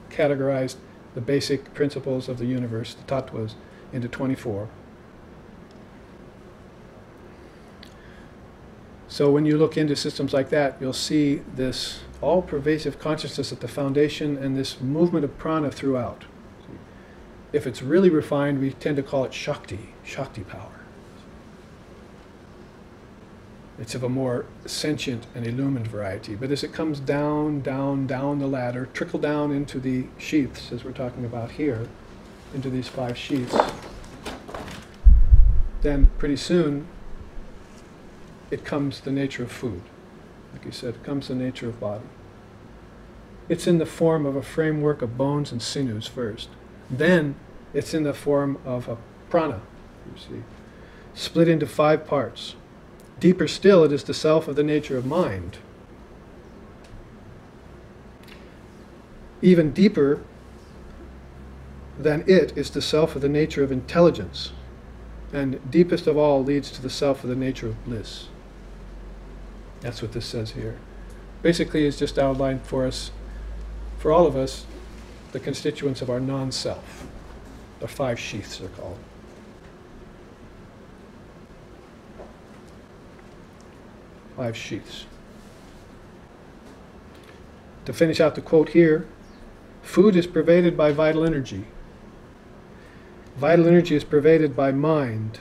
Categorized the basic principles of the universe, the tattvas, into 24. So when you look into systems like that, you'll see this all-pervasive consciousness at the foundation and this movement of prana throughout. If it's really refined, we tend to call it Shakti, Shakti power. It's of a more sentient and illumined variety. But as it comes down, down, down the ladder, trickle down into the sheaths, as we're talking about here, into these 5 sheaths, then pretty soon it comes the nature of food. Like you said, it comes the nature of body. It's in the form of a framework of bones and sinews first. Then it's in the form of a prana, you see, split into 5 parts. Deeper still, it is the self of the nature of mind. Even deeper than it is the self of the nature of intelligence. And deepest of all leads to the self of the nature of bliss. That's what this says here. Basically, it's just outlined for us, for all of us, the constituents of our non-self. The 5 sheaths are called. Five sheaths. To finish out the quote here, food is pervaded by vital energy. Vital energy is pervaded by mind.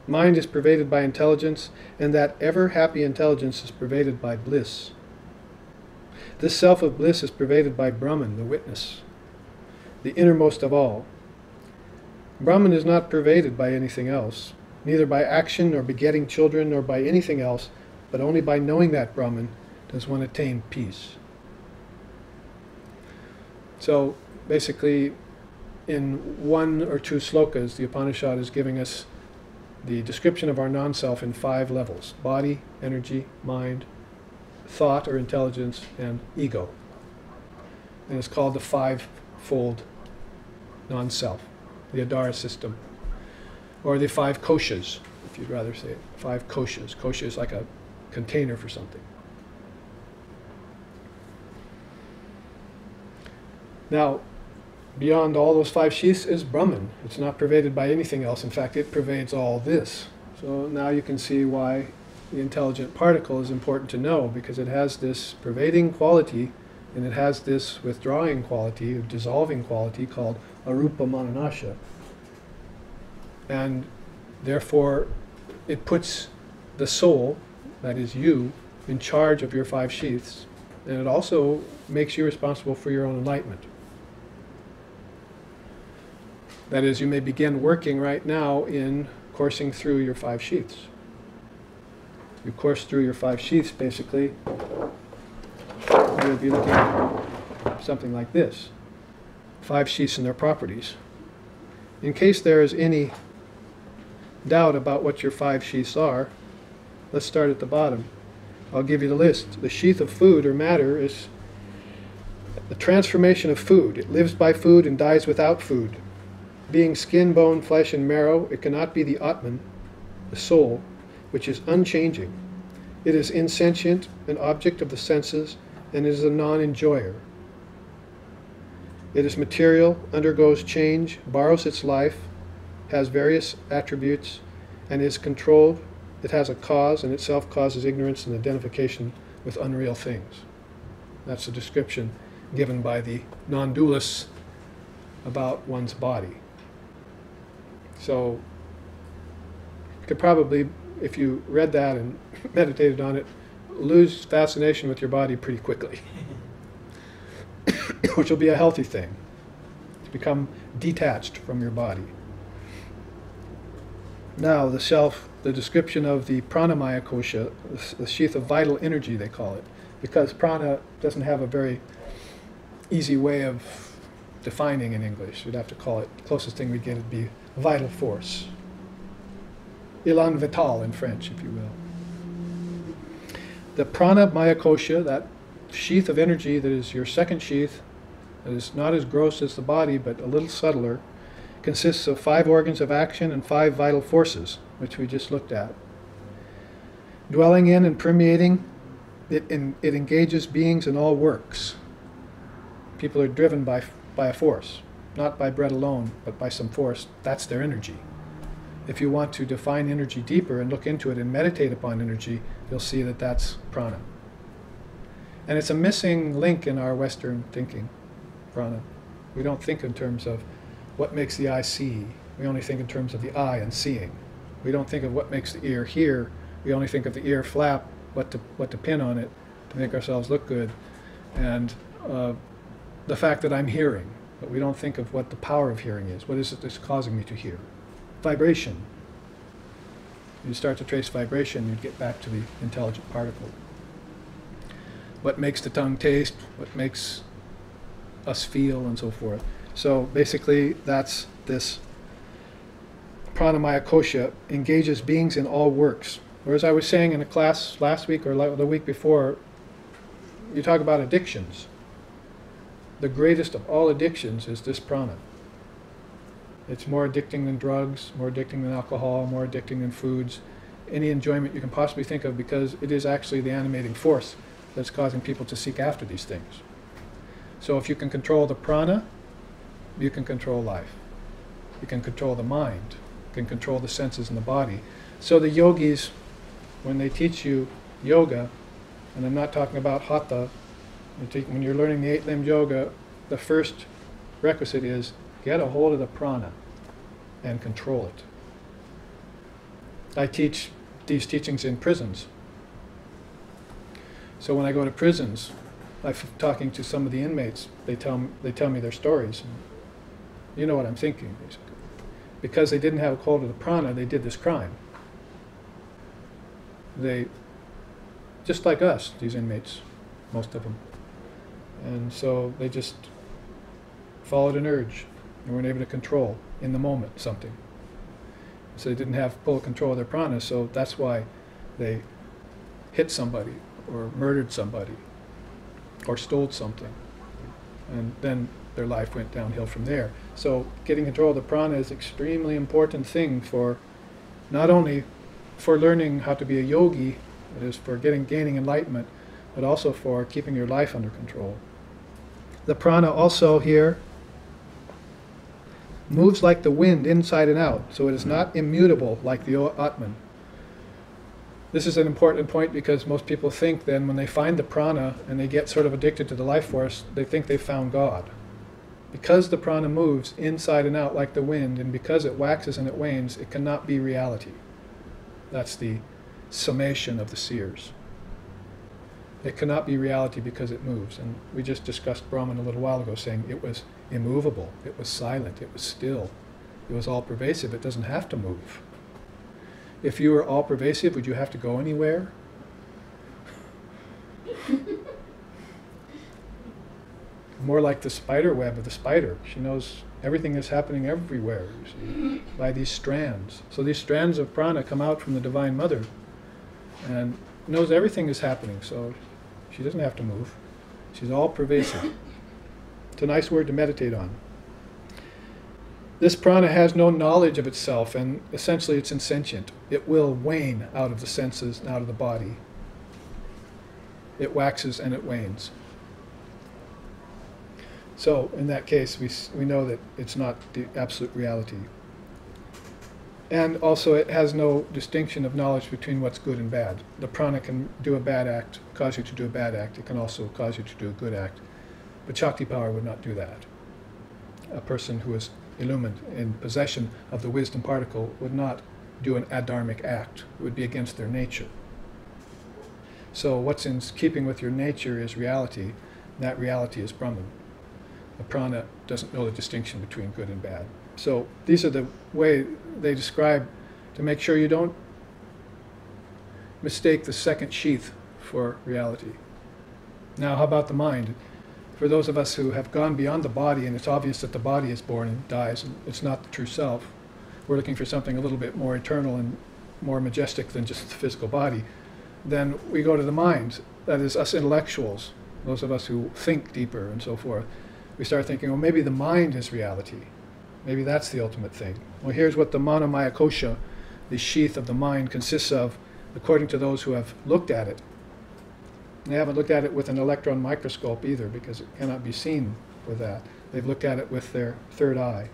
Mind is pervaded by intelligence, and that ever-happy intelligence is pervaded by bliss. This self of bliss is pervaded by Brahman, the witness, the innermost of all. Brahman is not pervaded by anything else, neither by action nor begetting children nor by anything else, but only by knowing that Brahman does one attain peace. So basically, in 1 or 2 slokas, the Upanishad is giving us the description of our non-self in 5 levels: body, energy, mind, thought or intelligence, and ego. And it's called the 5-fold non-self, the Adara system. Or the 5 koshas, if you'd rather say it. 5 koshas. Kosha is like a container for something. Now, beyond all those 5 sheaths is Brahman. It's not pervaded by anything else. In fact, it pervades all this. So now you can see why the intelligent particle is important to know, because it has this pervading quality, and it has this withdrawing quality, or dissolving quality, called arupa mananasya. And therefore, it puts the soul, that is you, in charge of your 5 sheaths. And it also makes you responsible for your own enlightenment. That is, you may begin working right now in coursing through your 5 sheaths. You course through your 5 sheaths, basically, you'll be looking at something like this. 5 sheaths and their properties. In case there is any doubt about what your 5 sheaths are, let's start at the bottom. I'll give you the list. The sheath of food or matter is the transformation of food. It lives by food and dies without food. Being skin, bone, flesh, and marrow, it cannot be the Atman, the soul, which is unchanging. It is insentient, an object of the senses, and is a non-enjoyer. It is material, undergoes change, borrows its life, has various attributes, and is controlled. It has a cause, and itself causes ignorance and identification with unreal things. That's the description given by the non-dualists about one's body. So you could probably, if you read that and meditated on it, lose fascination with your body pretty quickly, which will be a healthy thing, to become detached from your body. Now, the self, the description of the pranamaya kosha, the sheath of vital energy, they call it, because prana doesn't have a very easy way of defining in English. We'd have to call it, the closest thing we'd get would be vital force. Elan vital in French, if you will. The pranamaya kosha, that sheath of energy that is your second sheath, that is not as gross as the body, but a little subtler, consists of 5 organs of action and 5 vital forces, which we just looked at. Dwelling in and permeating, it engages beings in all works. People are driven by a force, not by bread alone, but by some force. That's their energy. If you want to define energy deeper and look into it and meditate upon energy, you'll see that that's prana. And it's a missing link in our Western thinking, prana. We don't think in terms of what makes the eye see. We only think in terms of the eye and seeing. We don't think of what makes the ear hear. We only think of the ear flap, what to pin on it to make ourselves look good, and the fact that I'm hearing. But we don't think of what the power of hearing is. What is it that's causing me to hear? Vibration. You start to trace vibration, you get back to the intelligent particle. What makes the tongue taste, what makes us feel, and so forth. So basically, that's this pranamaya kosha engages beings in all works. Whereas I was saying in a class last week or the week before, you talk about addictions. The greatest of all addictions is this prana. It's more addicting than drugs, more addicting than alcohol, more addicting than foods, any enjoyment you can possibly think of, because it is actually the animating force that's causing people to seek after these things. So if you can control the prana, you can control life. You can control the mind. You can control the senses and the body. So the yogis, when they teach you yoga, and I'm not talking about hatha, when you're learning the 8-limb yoga, the first requisite is get a hold of the prana and control it. I teach these teachings in prisons. So when I go to prisons, I'm talking to some of the inmates. They tell me their stories. You know what I'm thinking, basically. Because they didn't have a hold of the prana, they did this crime. They, just like us, these inmates, most of them. And so they just followed an urge. They weren't able to control, in the moment, something. So they didn't have full control of their prana, so that's why they hit somebody, or murdered somebody, or stole something. And then their life went downhill from there. So getting control of the prana is an extremely important thing for, not only for learning how to be a yogi, it is for gaining enlightenment, but also for keeping your life under control. The prana also here moves like the wind inside and out, so it is not immutable like the Atman. This is an important point because most people think then when they find the prana and they get sort of addicted to the life force, they think they've found God. Because the prana moves inside and out like the wind, and because it waxes and it wanes, it cannot be reality. That's the summation of the seers. It cannot be reality because it moves. And we just discussed Brahman a little while ago, saying it was immovable, it was silent, it was still, it was all pervasive, it doesn't have to move. If you were all pervasive, would you have to go anywhere? More like the spider web of the spider. She knows everything is happening everywhere, you see, by these strands. So these strands of prana come out from the Divine Mother and knows everything is happening, so she doesn't have to move. She's all pervasive. It's a nice word to meditate on. This prana has no knowledge of itself, and essentially it's insentient. It will wane out of the senses and out of the body. It waxes and it wanes. So in that case, we know that it's not the absolute reality. And also it has no distinction of knowledge between what's good and bad. The prana can do a bad act, cause you to do a bad act. It can also cause you to do a good act. But Shakti power would not do that. A person who is illumined, in possession of the wisdom particle, would not do an adharmic act. It would be against their nature. So what's in keeping with your nature is reality, and that reality is Brahman. The prana doesn't know the distinction between good and bad. So these are the way they describe to make sure you don't mistake the second sheath for reality. Now, how about the mind? For those of us who have gone beyond the body, and it's obvious that the body is born and dies, and it's not the true self, we're looking for something a little bit more eternal and more majestic than just the physical body, then we go to the mind. That is us intellectuals, those of us who think deeper and so forth. We start thinking, well, maybe the mind is reality. Maybe that's the ultimate thing. Well, here's what the Manomaya Kosha, the sheath of the mind, consists of, according to those who have looked at it. They haven't looked at it with an electron microscope either, because it cannot be seen with that. They've looked at it with their third eye,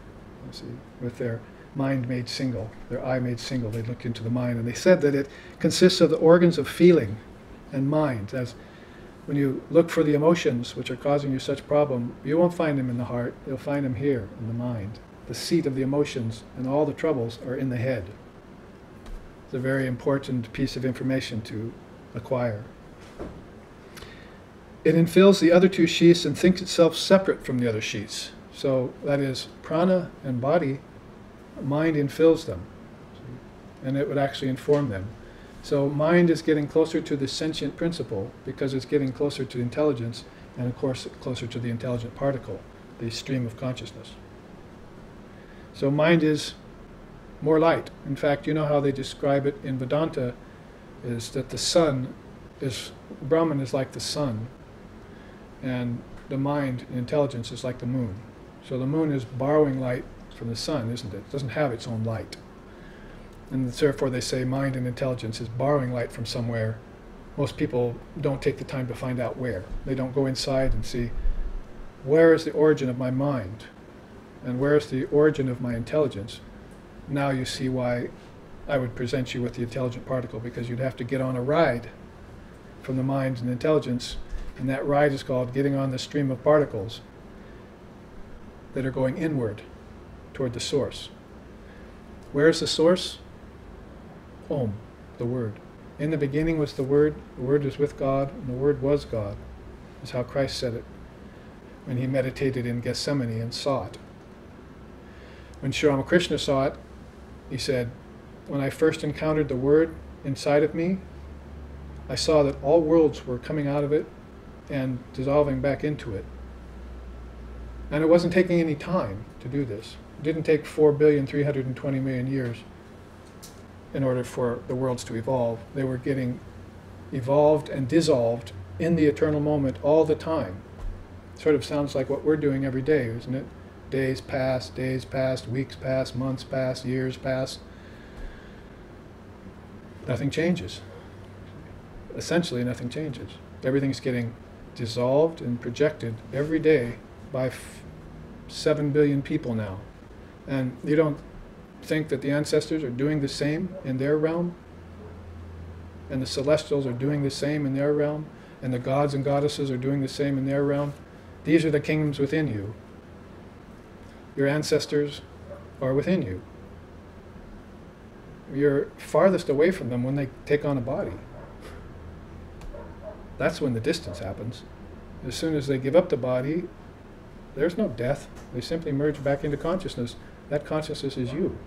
you see, with their mind made single, their eye made single. They looked into the mind, and they said that it consists of the organs of feeling and mind. As when you look for the emotions which are causing you such problem, you won't find them in the heart, you'll find them here in the mind. The seat of the emotions and all the troubles are in the head. It's a very important piece of information to acquire. It infills the other two sheaths and thinks itself separate from the other sheaths. So that is, prana and body, mind infills them, and it would actually inform them. So mind is getting closer to the sentient principle because it's getting closer to intelligence, and of course closer to the intelligent particle, the stream of consciousness. So mind is more light. In fact, you know how they describe it in Vedanta, is that the sun is, Brahman is like the sun, and the mind, intelligence, is like the moon. So the moon is borrowing light from the sun, isn't it? It doesn't have its own light. And therefore they say mind and intelligence is borrowing light from somewhere. Most people don't take the time to find out where. They don't go inside and see, where is the origin of my mind? And where is the origin of my intelligence? Now you see why I would present you with the intelligent particle, because you'd have to get on a ride from the mind and intelligence, and that ride is called getting on the stream of particles that are going inward toward the source. Where is the source? Om, the Word. In the beginning was the Word was with God, and the Word was God. That's how Christ said it when he meditated in Gethsemane and saw it. When Sri Ramakrishna saw it, he said, when I first encountered the Word inside of me, I saw that all worlds were coming out of it and dissolving back into it. And it wasn't taking any time to do this. It didn't take 4,320,000,000 years in order for the worlds to evolve. They were getting evolved and dissolved in the eternal moment all the time. Sort of sounds like what we're doing every day, isn't it? Days pass, weeks pass, months pass, years pass. Nothing changes. Essentially, nothing changes. Everything's getting dissolved and projected every day by 7 billion people now. And you don't think that the ancestors are doing the same in their realm? And the celestials are doing the same in their realm? And the gods and goddesses are doing the same in their realm? These are the kingdoms within you. Your ancestors are within you. You're farthest away from them when they take on a body. That's when the distance happens. As soon as they give up the body, there's no death. They simply merge back into consciousness. That consciousness is you.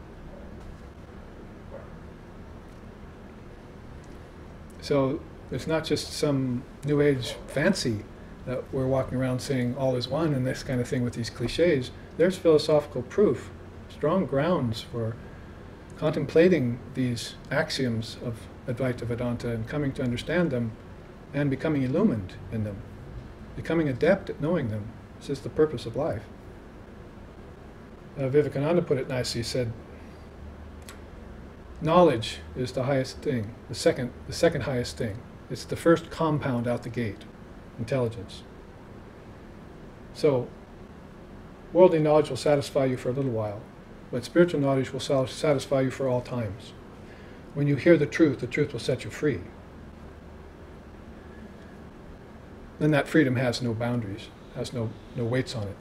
So it's not just some New Age fancy that we're walking around saying all is one and this kind of thing with these cliches. There's philosophical proof, strong grounds for contemplating these axioms of Advaita Vedanta and coming to understand them and becoming illumined in them, becoming adept at knowing them. This is the purpose of life. Vivekananda put it nicely. He said, knowledge is the highest thing, the second highest thing. It's the first compound out the gate, intelligence. So, worldly knowledge will satisfy you for a little while, but spiritual knowledge will satisfy you for all times. When you hear the truth will set you free. Then that freedom has no boundaries, has no weights on it.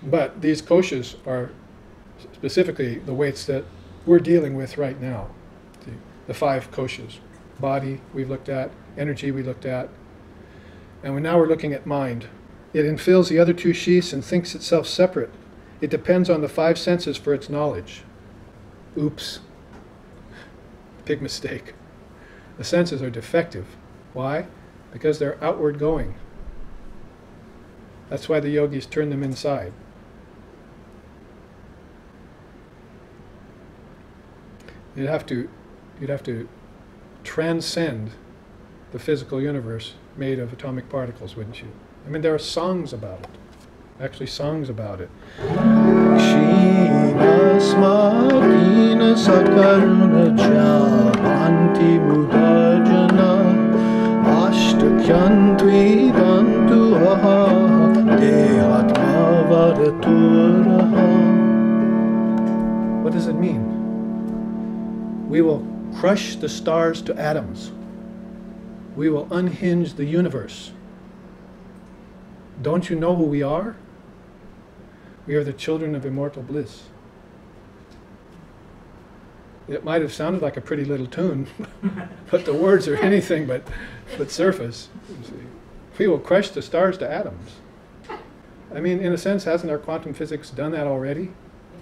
But these koshas are specifically the weights that we're dealing with right now. The 5 koshas. Body we've looked at, energy we looked at, and now we're looking at mind. It infills the other 2 sheaths and thinks itself separate. It depends on the 5 senses for its knowledge. Oops. Big mistake. The senses are defective. Why? Because they're outward going. That's why the yogis turn them inside. You'd have to transcend the physical universe made of atomic particles, wouldn't you? I mean, there are songs about it. actually songs about it. Kshina smartina sakaruna japanti mudajana ashtakyantvi dantu aha dehatma vadaturaha. What does it mean? We will crush the stars to atoms. We will unhinge the universe. Don't you know who we are? We are the children of immortal bliss. It might have sounded like a pretty little tune, but the words are anything but surface. You see. We will crush the stars to atoms. I mean, in a sense, hasn't our quantum physics done that already?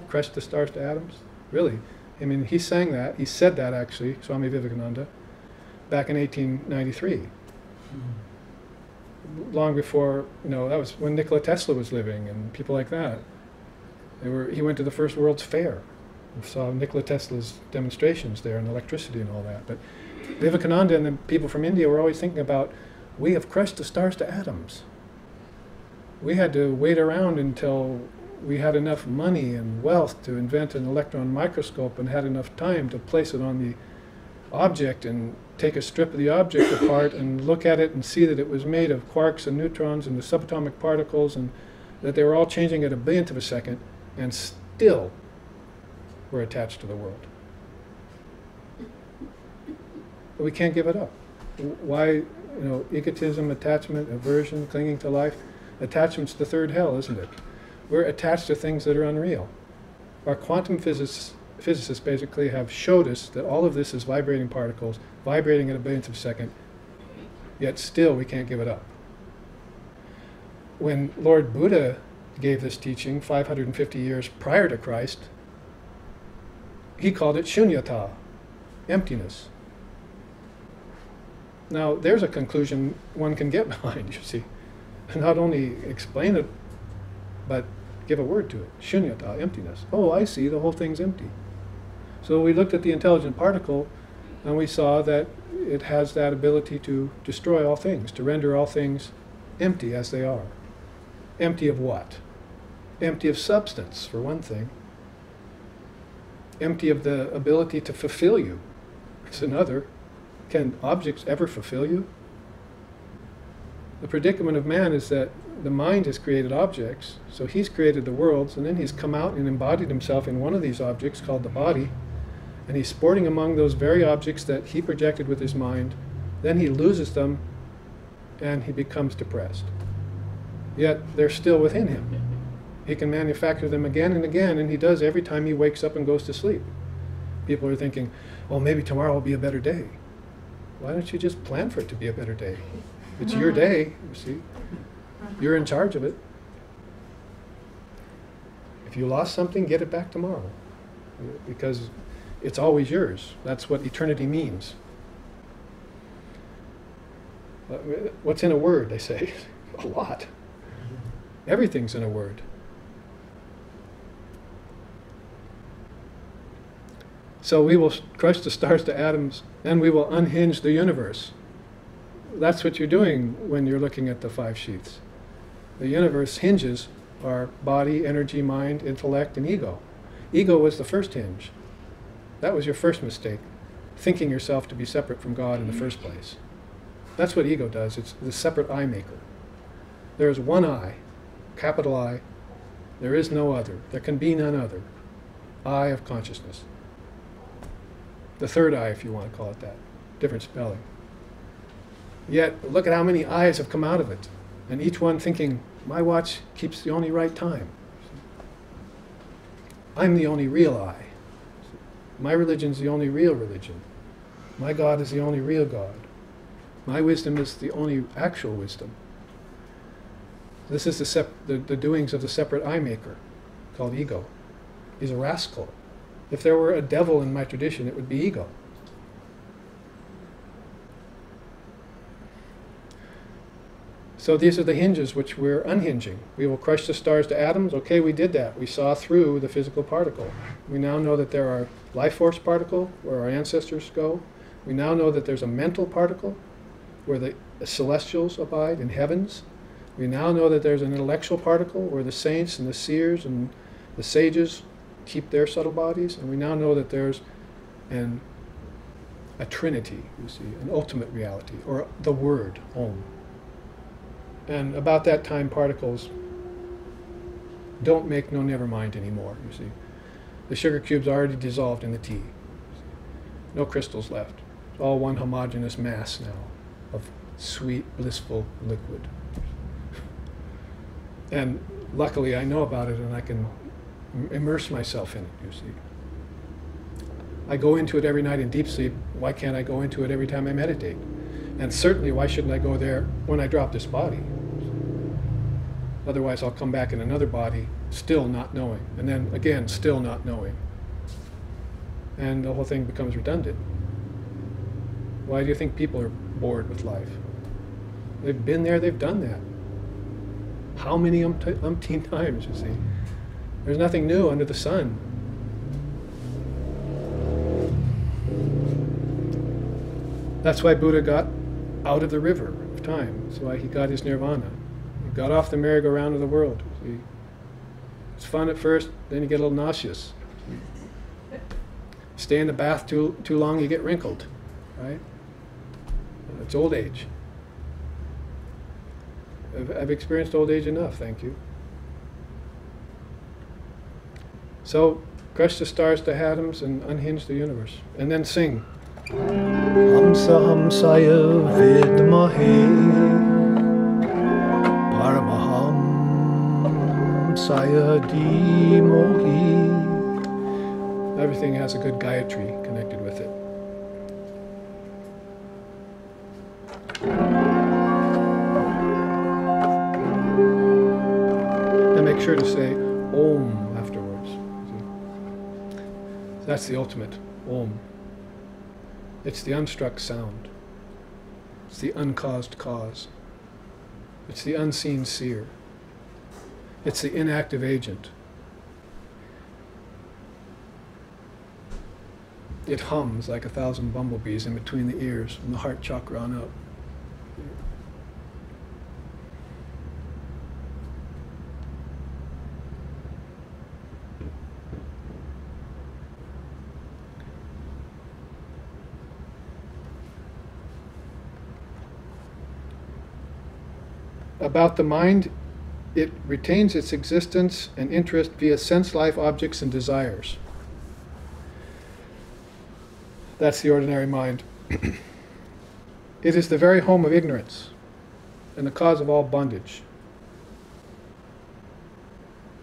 Crushed the stars to atoms? Really? I mean, he sang that, he said that actually, Swami Vivekananda, back in 1893. Long before, that was when Nikola Tesla was living and people like that. He went to the first World's Fair and saw Nikola Tesla's demonstrations there and electricity and all that. But Vivekananda and the people from India were always thinking about, we have crushed the stars to atoms. We had to wait around until we had enough money and wealth to invent an electron microscope and had enough time to place it on the object and take a strip of the object apart and look at it and see that it was made of quarks and neutrons and the subatomic particles and that they were all changing at a billionth of a second, and still we're attached to the world. But we can't give it up. Why, egotism, attachment, aversion, clinging to life? Attachment's the third hell, isn't it? We're attached to things that are unreal. Our quantum physicists basically have showed us that all of this is vibrating particles, vibrating at a billionth of a second, yet still we can't give it up. When Lord Buddha gave this teaching 550 years prior to Christ, he called it shunyata, emptiness. Now, there's a conclusion one can get behind, you see. Not only explain it, but give a word to it. Shunyata, emptiness. Oh, I see, the whole thing's empty. So we looked at the intelligent particle, and we saw that it has that ability to destroy all things, to render all things empty as they are. Empty of what? Empty of substance, for one thing. Empty of the ability to fulfill you. It's another. Can objects ever fulfill you? The predicament of man is that the mind has created objects, so he's created the worlds, and then he's come out and embodied himself in one of these objects called the body, and he's sporting among those very objects that he projected with his mind. Then he loses them, and he becomes depressed. Yet they're still within him. He can manufacture them again and again, and he does every time he wakes up and goes to sleep. People are thinking, well, maybe tomorrow will be a better day. Why don't you just plan for it to be a better day? It's your day, you see. You're in charge of it. If you lost something, get it back tomorrow. Because it's always yours. That's what eternity means. What's in a word, they say? A lot. Everything's in a word. So we will crush the stars to atoms, and we will unhinge the universe. That's what you're doing when you're looking at the five sheaths. The universe hinges are body, energy, mind, intellect, and ego. Ego was the first hinge. That was your first mistake, thinking yourself to be separate from God in the first place. That's what ego does. It's the separate eye maker. There is one I, capital I. There is no other. There can be none other. Eye of consciousness. The third eye, if you want to call it that. Different spelling. Yet, look at how many eyes have come out of it. And each one thinking, my watch keeps the only right time. I'm the only real I. My religion's the only real religion. My God is the only real God. My wisdom is the only actual wisdom. This is the doings of the separate eye maker, called ego. He's a rascal. If there were a devil in my tradition, it would be ego. So these are the hinges which we're unhinging. We will crush the stars to atoms. Okay, we did that. We saw through the physical particle. We now know that there are life force particle, where our ancestors go. We now know that there's a mental particle, where the celestials abide in heavens. We now know that there's an intellectual particle where the saints and the seers and the sages keep their subtle bodies, and we now know that there's a trinity, you see, an ultimate reality, or the word, Om. And about that time, particles don't make no never mind anymore, you see. The sugar cubes are already dissolved in the tea. No crystals left. It's all one homogeneous mass now of sweet, blissful liquid. And luckily I know about it and I can immerse myself in it, you see. I go into it every night in deep sleep. Why can't I go into it every time I meditate? And certainly, why shouldn't I go there when I drop this body? Otherwise, I'll come back in another body, still not knowing. And then, again, still not knowing. And the whole thing becomes redundant. Why do you think people are bored with life? They've been there, they've done that. How many umpteen times, you see? There's nothing new under the sun. That's why Buddha got out of the river of time. That's why he got his nirvana. He got off the merry-go-round of the world. See? It's fun at first, then you get a little nauseous. Stay in the bath too long, you get wrinkled, right? It's old age. I've experienced old age enough, thank you. So, crush the stars to atoms and unhinge the universe. And then sing. Hamsa Hamsaya Vidmahe Paramahamsaya Dhimohi. Everything has a good Gayatri connected with it. And make sure to say Om afterwards. See? That's the ultimate, Om. It's the unstruck sound. It's the uncaused cause. It's the unseen seer. It's the inactive agent. It hums like 1,000 bumblebees in between the ears from the heart chakra on up. About the mind, it retains its existence and interest via sense-life objects and desires. That's the ordinary mind. It is the very home of ignorance and the cause of all bondage.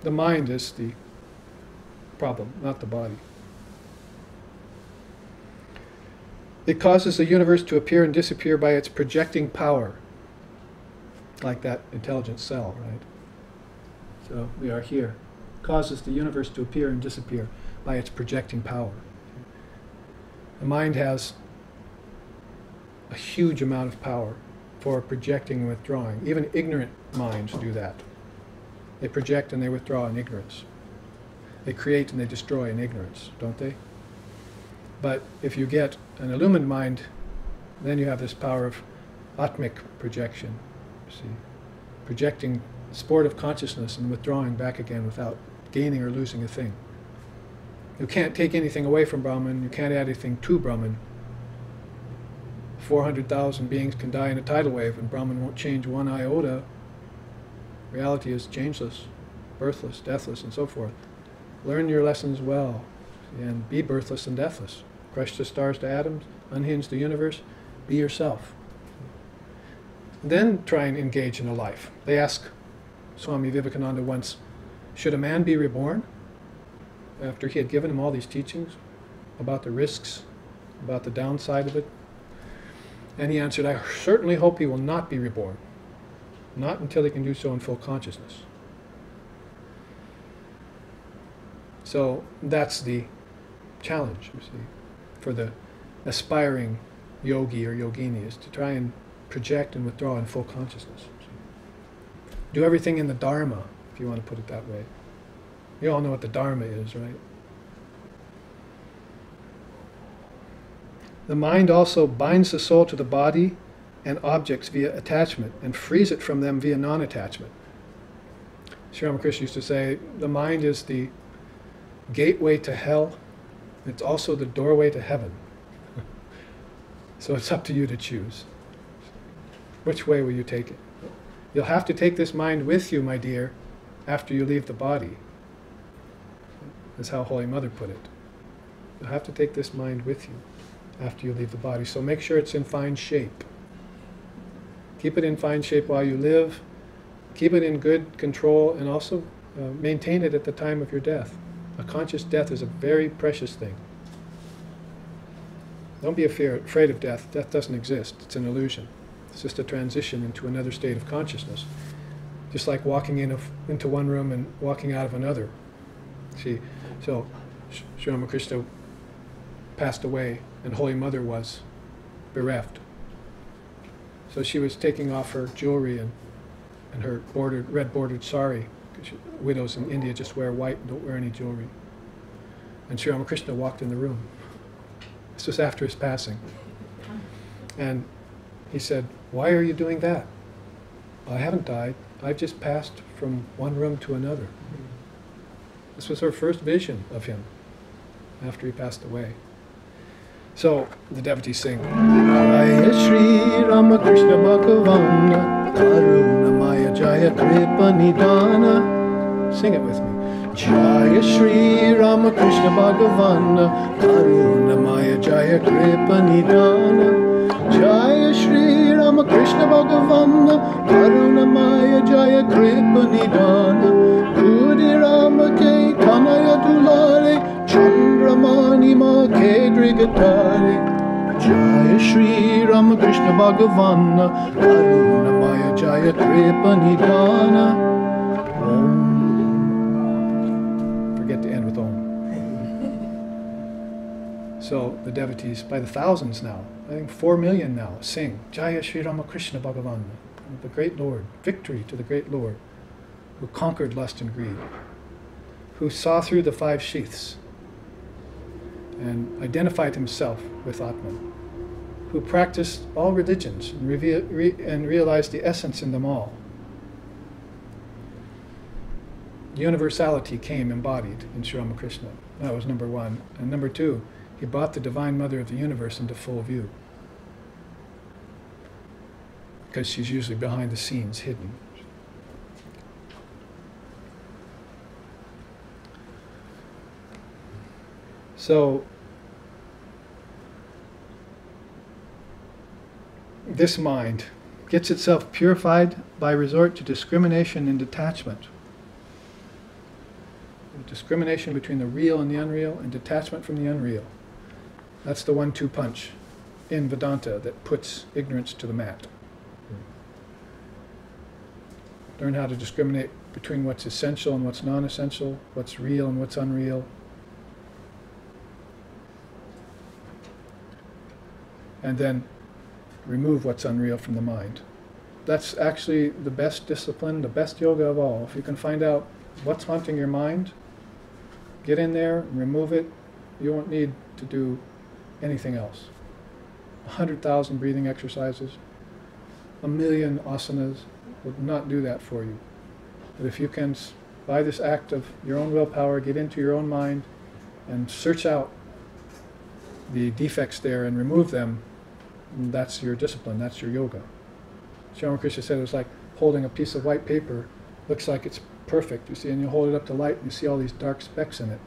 The mind is the problem, not the body. It causes the universe to appear and disappear by its projecting power. Like that intelligent cell, right? So we are here. Causes the universe to appear and disappear by its projecting power. The mind has a huge amount of power for projecting and withdrawing. Even ignorant minds do that. They project and they withdraw in ignorance. They create and they destroy in ignorance, don't they? But if you get an illumined mind, then you have this power of atmic projection. See, projecting sport of consciousness and withdrawing back again without gaining or losing a thing. You can't take anything away from Brahman, you can't add anything to Brahman. 400,000 beings can die in a tidal wave and Brahman won't change one iota. Reality is changeless, birthless, deathless, and so forth. Learn your lessons well and be birthless and deathless. Crush the stars to atoms, unhinge the universe, be yourself. Then try and engage in a life. They ask Swami Vivekananda once, should a man be reborn? After he had given him all these teachings about the risks, about the downside of it. And he answered, I certainly hope he will not be reborn. Not until he can do so in full consciousness. So that's the challenge, you see, for the aspiring yogi or yogini, is to try and project and withdraw in full consciousness. Do everything in the Dharma, if you want to put it that way. You all know what the Dharma is, right? The mind also binds the soul to the body and objects via attachment and frees it from them via non-attachment. Sri Ramakrishna used to say, the mind is the gateway to hell. It's also the doorway to heaven. So it's up to you to choose. Which way will you take it? You'll have to take this mind with you, my dear, after you leave the body. That's how Holy Mother put it. You'll have to take this mind with you after you leave the body. So make sure it's in fine shape. Keep it in fine shape while you live. Keep it in good control, and also maintain it at the time of your death. A conscious death is a very precious thing. Don't be afraid of death. Death doesn't exist. It's an illusion. It's just a transition into another state of consciousness. Just like walking into one room and walking out of another. See, so Sri Ramakrishna passed away, and Holy Mother was bereft. So she was taking off her jewelry and her red bordered sari. Widows in India just wear white and don't wear any jewelry. And Sri Ramakrishna walked in the room. This was after his passing. And he said, "Why are you doing that?" "I haven't died. I've just passed from one room to another." This was her first vision of him after he passed away. So the devotees sing, Jaya Shri Ramakrishna Bhagavan Karunamaya Jaya Kripa Nidana. Sing it with me. Jaya Shri Ramakrishna Bhagavan Karunamaya Jaya Kripa Nidana. Jaya Shri Ramakrishna Bhagavan Karunamaya Jaya Kripa Nidana. Kudi Rama Ke Kanaya Dulare Chandramani Ma Ke Drigatare. Jaya Shri Ramakrishna Bhagavan Karunamaya Jaya Kripa Nidana. Forget to end with Om. So the devotees, by the thousands now, I think 4 million now, sing Jaya Shri Ramakrishna Bhagavan, the great Lord, victory to the great Lord, who conquered lust and greed, who saw through the 5 sheaths and identified himself with Atman, who practiced all religions and realized the essence in them all. Universality came embodied in Sri Ramakrishna. That was number 1. And number 2, he brought the Divine Mother of the universe into full view, because she's usually behind the scenes, hidden. So this mind gets itself purified by resort to discrimination and detachment. Discrimination between the real and the unreal, and detachment from the unreal. That's the 1-2 punch in Vedanta that puts ignorance to the mat. Learn how to discriminate between what's essential and what's non-essential, what's real and what's unreal. And then remove what's unreal from the mind. That's actually the best discipline, the best yoga of all. If you can find out what's haunting your mind, get in there and remove it. You won't need to do anything else. 100,000 breathing exercises, 1,000,000 asanas will not do that for you. But if you can, by this act of your own willpower, get into your own mind and search out the defects there and remove them, that's your discipline, that's your yoga. Sri Ramakrishna said it was like holding a piece of white paper, looks like it's perfect, you see, and you hold it up to light and you see all these dark specks in it.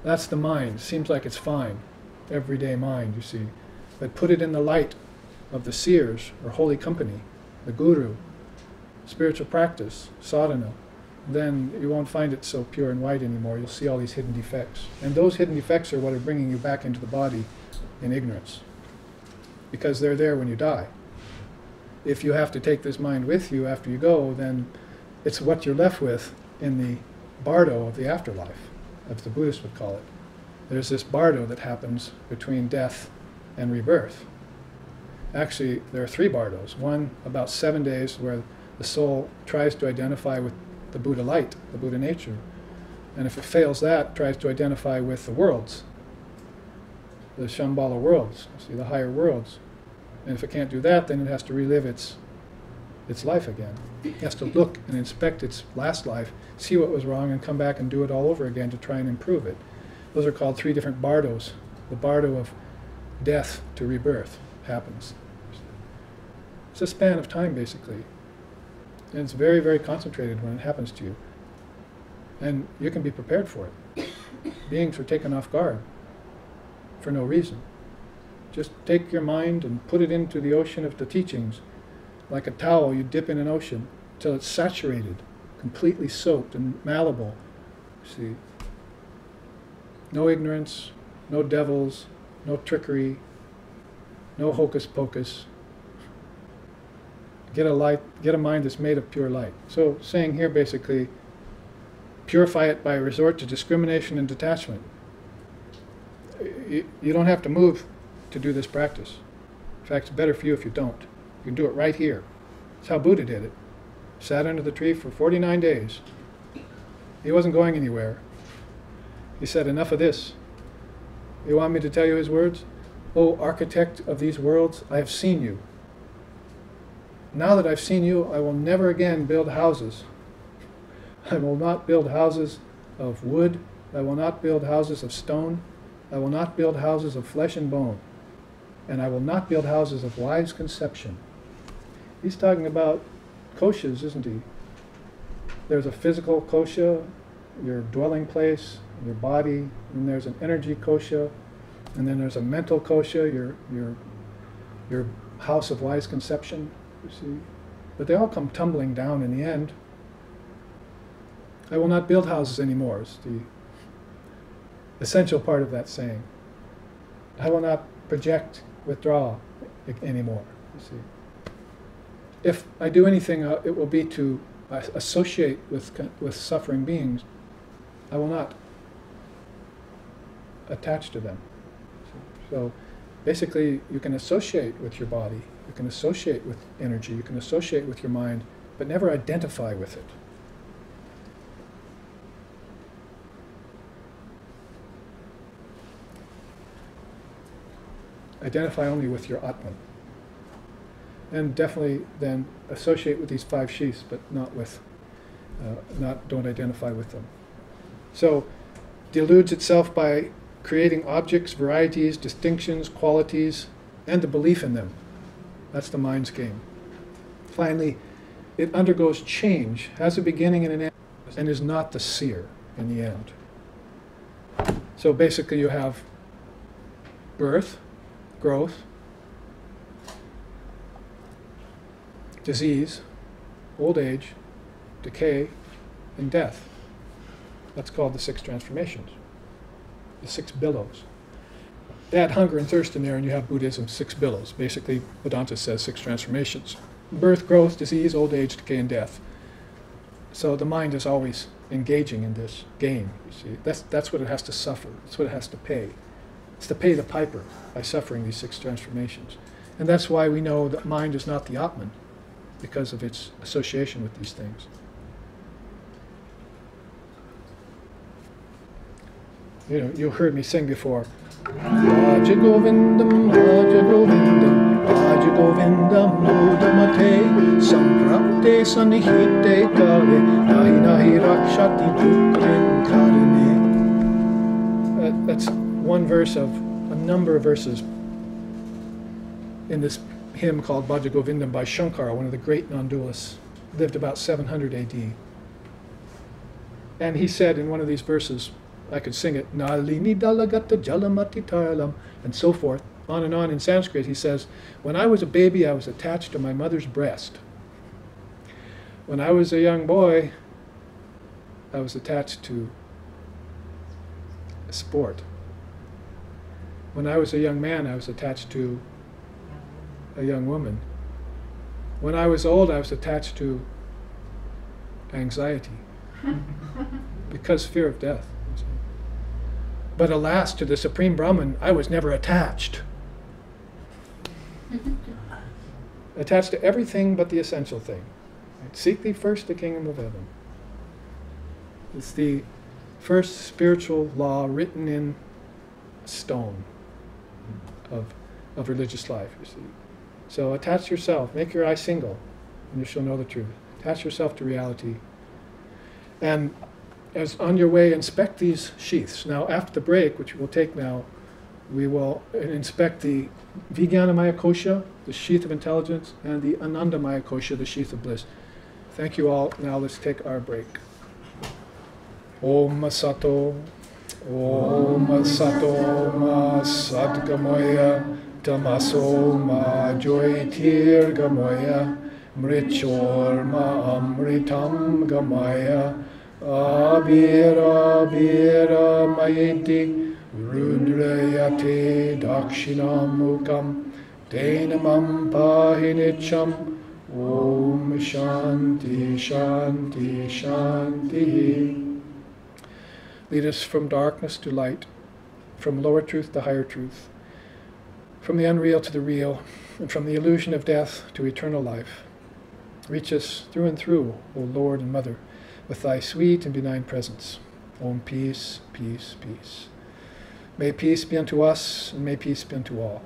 That's the mind. Seems like it's fine, everyday mind, you see. But put it in the light of the seers or holy company, the guru, spiritual practice, sadhana, then you won't find it so pure and white anymore. You'll see all these hidden defects. And those hidden defects are what are bringing you back into the body in ignorance, because they're there when you die. If you have to take this mind with you after you go, then it's what you're left with in the bardo of the afterlife, as the Buddhists would call it. There's this bardo that happens between death and rebirth. Actually, there are 3 bardos. One, about 7 days, where the soul tries to identify with the Buddha light, the Buddha nature. And if it fails that, tries to identify with the worlds, the Shambhala worlds, see, the higher worlds. And if it can't do that, then it has to relive its life again. It has to look and inspect its last life, see what was wrong, and come back and do it all over again to try and improve it. Those are called 3 different bardos. The bardo of death to rebirth happens. It's a span of time, basically. And it's very, very concentrated when it happens to you. And you can be prepared for it. Beings are taken off guard for no reason. Just take your mind and put it into the ocean of the teachings. Like a towel, you dip in an ocean till it's saturated, completely soaked and malleable. See? No ignorance, no devils, no trickery, no hocus pocus. Get a mind that's made of pure light. So saying here basically, purify it by resort to discrimination and detachment. You don't have to move to do this practice. In fact, it's better for you if you don't. You can do it right here. That's how Buddha did it. Sat under the tree for 49 days. He wasn't going anywhere. He said, enough of this. You want me to tell you his words? O architect of these worlds, I have seen you. Now that I've seen you, I will never again build houses. I will not build houses of wood. I will not build houses of stone. I will not build houses of flesh and bone. And I will not build houses of wise conception. He's talking about koshas, isn't he? There's a physical kosha, your dwelling place, your body, and there's an energy kosha, and then there's a mental kosha, your house of wise conception, you see. But they all come tumbling down in the end. I will not build houses anymore is the essential part of that saying. I will not project, withdraw anymore, you see. If I do anything, it will be to associate with suffering beings. I will not attach to them. So basically, you can associate with your body, you can associate with energy, you can associate with your mind, but never identify with it. Identify only with your Atman. And definitely then associate with these 5 sheaths, but not with, don't identify with them. So, deludes itself by creating objects, varieties, distinctions, qualities, and the belief in them. That's the mind's game. Finally, it undergoes change, has a beginning and an end, and is not the seer in the end. So basically you have birth, growth, disease, old age, decay, and death. That's called the 6 transformations, the 6 billows. Add hunger and thirst in there and you have Buddhism's 6 billows. Basically, Vedanta says 6 transformations. Birth, growth, disease, old age, decay, and death. So the mind is always engaging in this game, you see. That's what it has to suffer. That's what it has to pay. It's to pay the piper by suffering these 6 transformations. And that's why we know that mind is not the Atman, because of its association with these things. You know, you heard me sing before. Bhaja Govindam, Bhaja Govindam, Bhaja Govindam, Mudamate, Samprapte Sanihite Kale, Nahi Nahi Rakshati Dukrin Karane. That's one verse of a number of verses in this hymn called Bhaja Govindam by Shankara, one of the great non-dualists, lived about 700 AD. And he said in one of these verses, I could sing it, Nalini Dalagata Jalamati Taralam, and so forth, on and on in Sanskrit. He says, when I was a baby, I was attached to my mother's breast. When I was a young boy, I was attached to sport. When I was a young man, I was attached to a young woman. When I was old, I was attached to anxiety because fear of death. But alas, to the Supreme Brahman, I was never attached. Attached to everything but the essential thing. Right? Seek thee first the kingdom of heaven. It's the first spiritual law written in stone of religious life, you see. So attach yourself, make your eye single, and you shall know the truth. Attach yourself to reality. And as on your way, inspect these sheaths. Now, after the break, which we'll take now, we will inspect the Vijnanamaya Kosha, the sheath of intelligence, and the Anandamaya Kosha, the sheath of bliss. Thank you all. Now let's take our break. Om Sato, Om Sato Ma Sadgamaya, Tamaso Ma Joytir Gamaya, Mrichor Ma Amritam Gamaya, Abira Bira Mayiti, Rudrayate Dakshinamukam, Denamam Pahinicham, Om Shanti Shanti Shanti. Lead us from darkness to light, from lower truth to higher truth, from the unreal to the real, and from the illusion of death to eternal life. Reach us through and through, O Lord and Mother, with thy sweet and benign presence. Om peace, peace, peace. May peace be unto us, and may peace be unto all.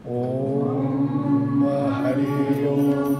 Om Hari Om.